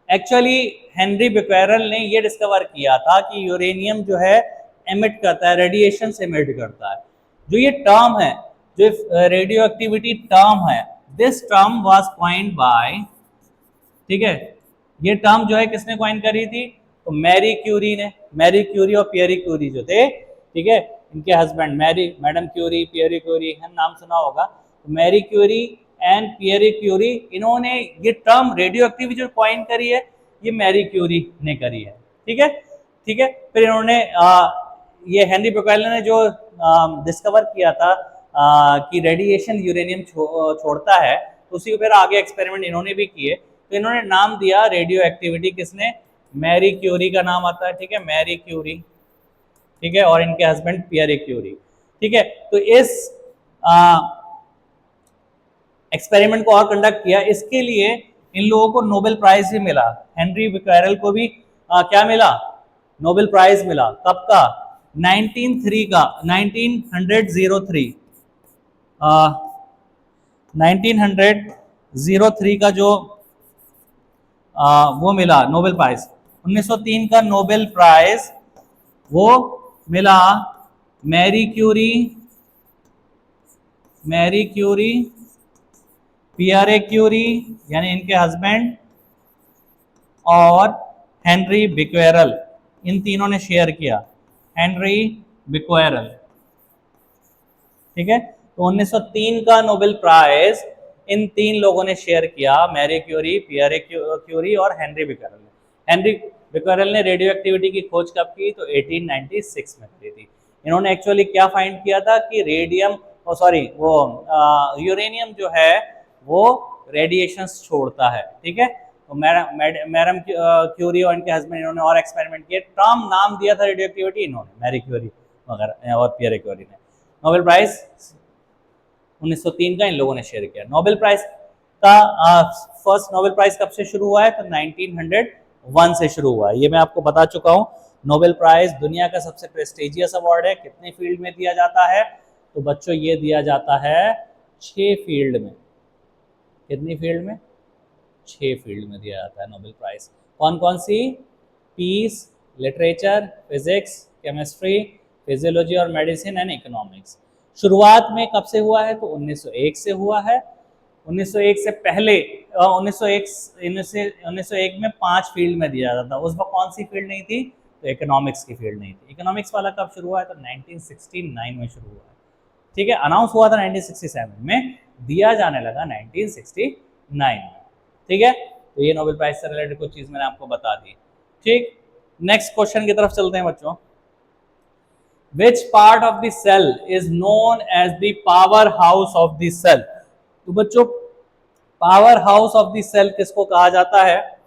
एक्चुअली हेनरी बिक्वेरल ने यह डिस्कवर किया था कि यूरेनियम जो है एमिट करता है, रेडिएशन से एमिट करता है। जो ये टर्म है, जो रेडियो एक्टिविटी टर्म है, this term was coined bye, ठीक है, ये टर्म जो है किसने कॉइन करी थी? तो मैरी क्यूरी ने। मैरी क्यूरी और पियरी क्यूरी जो थे, ठीक है, इनके husband Madame Curie, Pierre Curie, नाम सुना होगा। तो Marie Curie and Pierre Curie, इन्होंने ये टर्म रेडियो एक्टिविटी जो कॉइन करी है, ये मैरी क्यूरी ने करी है। ठीक है, ठीक है। फिर इन्होंने ये हेनरी बिक्वेरल ने जो डिस्कवर किया था कि रेडिएशन यूरेनियम छोड़ता है, तो उसी को फिर आगे एक्सपेरिमेंट इन्होंने भी किए। तो इन्होंने नाम दिया रेडियो एक्टिविटी, किसने? मैरी क्यूरी का नाम आता है। ठीक है, मैरी क्यूरी, ठीक है, और इनके हस्बैंड पियरे क्यूरी। ठीक है, तो इस एक्सपेरिमेंट को और कंडक्ट किया, इसके लिए इन लोगों को नोबेल प्राइज भी मिला। हेनरी बिक्वेरल को भी क्या मिला? नोबेल प्राइज मिला। कब का? 1903 का, 1903 का जो वो मिला नोबेल प्राइज, 1903 का नोबेल प्राइज वो मिला मैरी क्यूरी, पियरे क्यूरी यानी इनके हस्बैंड, और हेनरी बिक्वेरल, इन तीनों ने शेयर किया। हेनरी बिक्वेरल, ठीक है। तो 1903 का नोबेल प्राइज इन तीन लोगों ने शेयर किया, मैरी क्यूरी, पियरे क्यूरी और हेनरी बिक्वेरल ने। हेनरी बिक्वेरल ने रेडियो एक्टिविटी की खोज कब की? तो 1896 में करी थी। इन्होंने एक्चुअली क्या फाइंड किया था कि यूरेनियम जो है वो रेडिएशंस छोड़ता है। ठीक है, तो मैडम क्यूरी और इनके हस्बैंड, इन्होंने और एक्सपेरिमेंट किए, टर्म नाम दिया था रेडियो एक्टिविटी इन्होंने, मैरी क्यूरी वगैरह और पियरे क्यूरी ने। नोबेल प्राइज 1903 का इन लोगों ने शेयर किया। नोबेल प्राइज का फर्स्ट नोबेल प्राइज कब से शुरू हुआ है? तो 1901 से शुरू हुआ है। ये मैं आपको बता चुका हूँ। नोबेल प्राइज दुनिया का सबसे प्रेस्टिजियस अवार्ड है। कितने फील्ड में दिया जाता है? तो बच्चों ये दिया जाता है 6 फील्ड में। कितनी फील्ड में? 6 फील्ड में दिया जाता है नोबेल प्राइज। कौन कौन सी? Peace, literature, physics, chemistry, physiology और मेडिसिन एंड इकोनॉमिक्स। शुरुआत में कब से हुआ है? तो 1901 से हुआ है। 1901 से पहले 1901 में 5 फील्ड में दिया जाता था। उस वक्त कौन सी फील्ड नहीं थी? तो इकोनॉमिक्स की फील्ड नहीं थी। इकोनॉमिक्स वाला कब शुरू हुआ है? तो 1969 में शुरू हुआ है। ठीक है, अनाउंस हुआ था 1967 में, दिया जाने लगा 1969 में। ठीक है, तो ये नोबेल प्राइज से रिलेटेड कुछ चीज मैंने आपको बता दी। ठीक, नेक्स्ट क्वेश्चन की तरफ चलते हैं बच्चों। Which part of the cell is known as the power house of the cell? तो बच्चों powerhouse of the cell किसको कहा जाता है?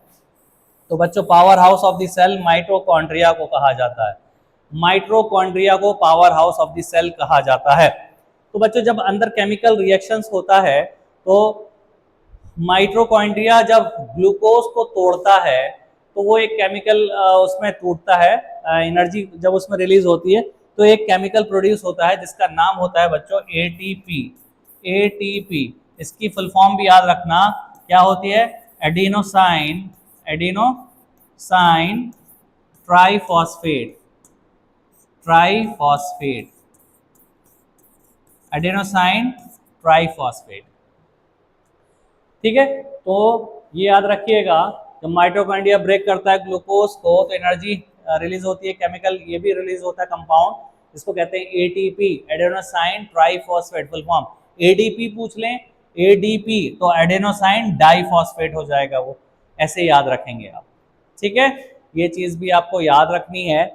तो बच्चों powerhouse of the cell mitochondria को कहा जाता है। माइटोकॉन्ड्रिया को powerhouse of the cell कहा जाता है। तो बच्चों जब अंदर केमिकल रिएक्शंस होता है तो माइटोकॉन्ड्रिया जब ग्लूकोज को तोड़ता है तो वो एक केमिकल उसमें टूटता है, एनर्जी जब उसमें रिलीज होती है तो एक केमिकल प्रोड्यूस होता है जिसका नाम होता है बच्चों एटीपी। एटीपी, इसकी फुल फॉर्म भी याद रखना, क्या होती है? Adenosine triphosphate. Adenosine triphosphate. ठीक है, तो ये याद रखिएगा, जब माइटोकॉन्ड्रिया ब्रेक करता है ग्लूकोज को तो एनर्जी रिलीज होती है, केमिकल ये भी रिलीज होता है कंपाउंड, इसको कहते हैं ATP, adenosine triphosphate full form. ADP पूछ लें, एडीपी तो एडेनोसाइन डाइफॉस्फेट हो जाएगा वो, ऐसे याद रखेंगे आप। ठीक है, ये चीज भी आपको याद रखनी है।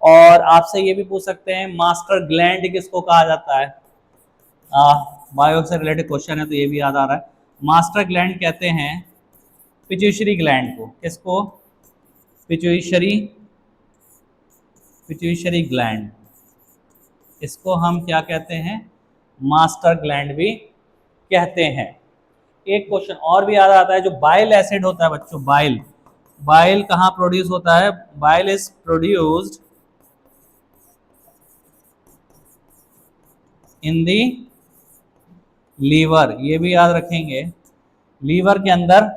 और आपसे ये भी पूछ सकते हैं मास्टर ग्लैंड किसको कहा जाता है, बायो से रिलेटेड क्वेश्चन है तो ये भी याद आ रहा है। मास्टर ग्लैंड कहते हैं पिट्यूटरी ग्लैंड को, किसको, पिट्यूटरी ग्लैंड, इसको हम क्या कहते हैं, मास्टर ग्लैंड भी कहते हैं। एक क्वेश्चन और भी याद आता है, जो बाइल एसिड होता है बच्चों, बाइल कहाँ प्रोड्यूस होता है, bile is produced in the liver, ये भी याद रखेंगे, लीवर के अंदर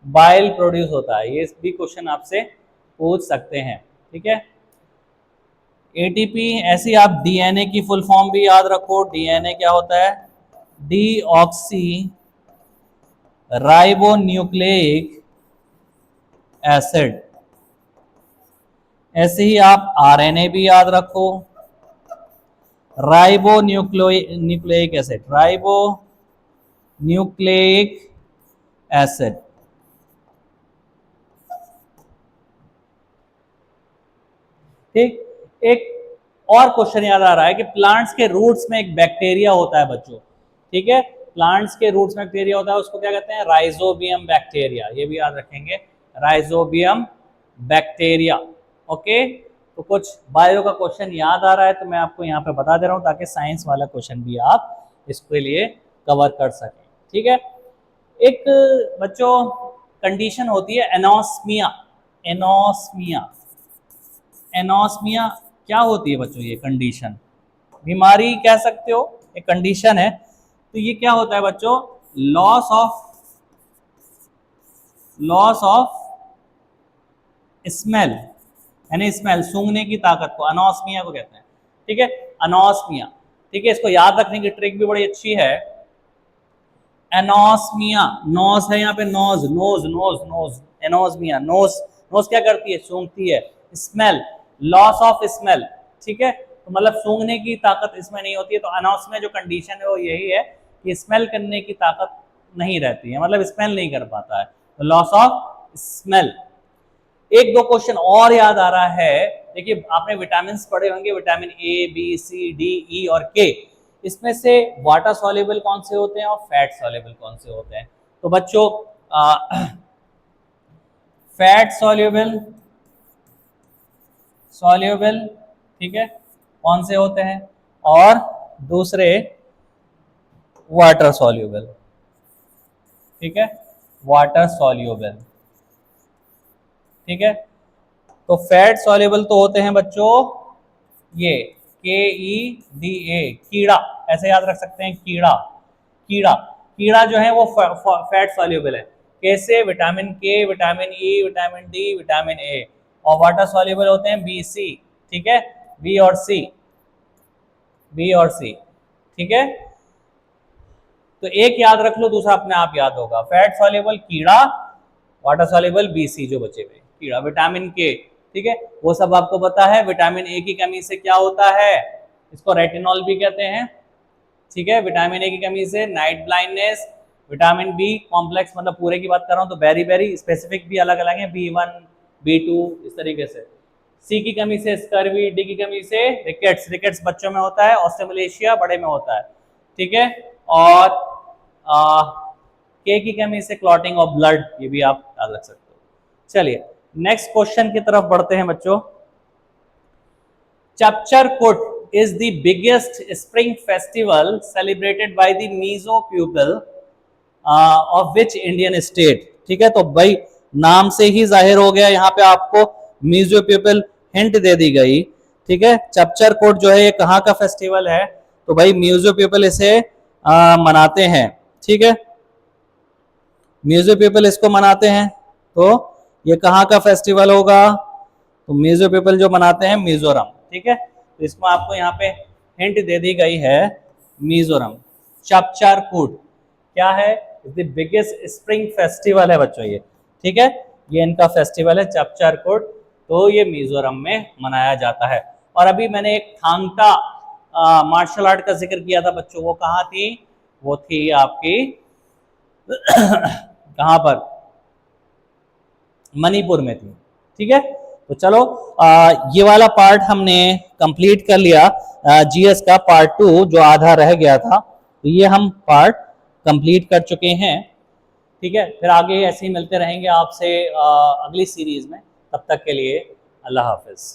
बाइल प्रोड्यूस होता है, ये भी क्वेश्चन आपसे पूछ सकते हैं। ठीक है, एटीपी, ऐसी आप डीएनए की फुल फॉर्म भी याद रखो, डीएनए क्या होता है, डीऑक्सी राइबोन्यूक्लिक एसिड। ऐसे ही आप आरएनए भी याद रखो, राइबोन्यूक्लिक एसिड, राइबोन्यूक्लिक एसिड। ठीक, एक और क्वेश्चन याद आ रहा है कि प्लांट्स के रूट्स में एक बैक्टीरिया होता है बच्चों। ठीक है, प्लांट्स के रूट्स में बैक्टीरिया होता है, उसको क्या कहते हैं, राइजोबियम बैक्टीरिया, ये भी याद रखेंगे, राइजोबियम बैक्टीरिया। ओके, तो कुछ बायो का क्वेश्चन याद आ रहा है तो मैं आपको यहाँ पे बता दे रहा हूँ ताकि साइंस वाला क्वेश्चन भी आप इसके लिए कवर कर सकें। ठीक है, एक बच्चों कंडीशन होती है एनोस्मिया, एनोस्मिया क्या होती है बच्चों, ये कंडीशन, बीमारी कह सकते हो, एक कंडीशन है। तो ये क्या होता है बच्चों, लॉस ऑफ स्मेल, यानी स्मेल, सूंघने की ताकत को अनोस्मिया को कहते हैं। ठीक है, अनोस्मिया। ठीक है, इसको याद रखने की ट्रिक भी बड़ी अच्छी है, एनोस्मिया, नोज है यहाँ पे, नोज, एनोस्मिया, नोज क्या करती है, सूंघती है, स्मेल, लॉस ऑफ स्मेल। ठीक है, तो मतलब सूंघने की ताकत इसमें नहीं होती है, तो अनोस्मिया जो कंडीशन है वो यही है कि स्मेल करने की ताकत नहीं रहती है, मतलब स्मेल नहीं कर पाता है, तो लॉस ऑफ स्मेल। एक दो क्वेश्चन और याद आ रहा है, देखिए आपने विटामिन पढ़े होंगे, vitamin A, B, C, D, E और के, इसमें से वाटर सॉल्युबल कौन से होते हैं और फैट सॉल्युबल कौन से होते हैं। तो बच्चों फैट सॉल्युबल, ठीक है, कौन से होते हैं, और दूसरे वाटर सॉल्युबल। ठीक है, वाटर सॉल्युबल। ठीक है, तो फैट सॉल्युबल तो होते हैं बच्चों ये KEDA, कीड़ा, ऐसे याद रख सकते हैं, कीड़ा जो है वो फैट सॉल्युबल है। कैसे, विटामिन के, vitamin E, vitamin D, vitamin A. और वाटर सॉल्युबल होते हैं BC, ठीक है, बी और सी। ठीक है, तो एक याद रख लो, दूसरा अपने आप याद होगा, फैट सॉल्युबल कीड़ा, वाटर सॉल्युबल BC जो बचे हुए कीड़ा। विटामिन के, ठीक है, वो सब आपको पता है, विटामिन ए की कमी से क्या होता है, इसको रेटिनॉल भी कहते हैं। ठीक है, विटामिन ए की कमी से night blindness. Vitamin B complex, मतलब पूरे की बात कर रहा हूँ तो बेरी स्पेसिफिक भी अलग अलग है, B1, B2 इस तरीके से। सी की कमी से स्कर्वी, डी की कमी से रिकेट्स बच्चों में होता है, ऑस्टियोमलेशिया बड़े में होता है। ठीक है, और के की कमी से क्लॉटिंग ऑफ ब्लड, ये भी आप याद रख सकते हो। चलिए नेक्स्ट क्वेश्चन की तरफ बढ़ते हैं बच्चों। चपचरकूट is the biggest spring festival celebrated by the Mizo people of which Indian state। ठीक है, तो भाई नाम से ही जाहिर हो गया, यहाँ पे आपको मिजो पीपल हिंट दे दी गई। ठीक है, चपचरकूट जो है ये कहाँ का फेस्टिवल है, तो भाई मिजो पीपल इसे मनाते हैं। ठीक है, मिजो पीपल इसको मनाते हैं, तो ये कहाँ का फेस्टिवल होगा, तो मिजो पीपल जो मनाते हैं मिजोरम। ठीक है, तो इसमें आपको यहाँ पे हिंट दे दी गई है, मिजोरम। चपचरकूट क्या है, द बिगेस्ट स्प्रिंग फेस्टिवल है बच्चों ये। ठीक है, ये इनका फेस्टिवल है चपचरकूट, तो ये मिजोरम में मनाया जाता है। और अभी मैंने एक थांगटा मार्शल आर्ट का जिक्र किया था बच्चों, वो कहाँ थी? वो थी आपकी कहाँ पर? मणिपुर में थी। ठीक है, तो चलो ये वाला पार्ट हमने कंप्लीट कर लिया। जीएस का पार्ट 2 जो आधा रह गया था, तो ये हम पार्ट कंप्लीट कर चुके हैं। ठीक है, फिर आगे ऐसे ही मिलते रहेंगे आपसे अगली सीरीज में। तब तक के लिए अल्लाह हाफिज।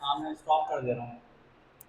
हाँ, मैं स्टॉप कर दे रहा हूँ।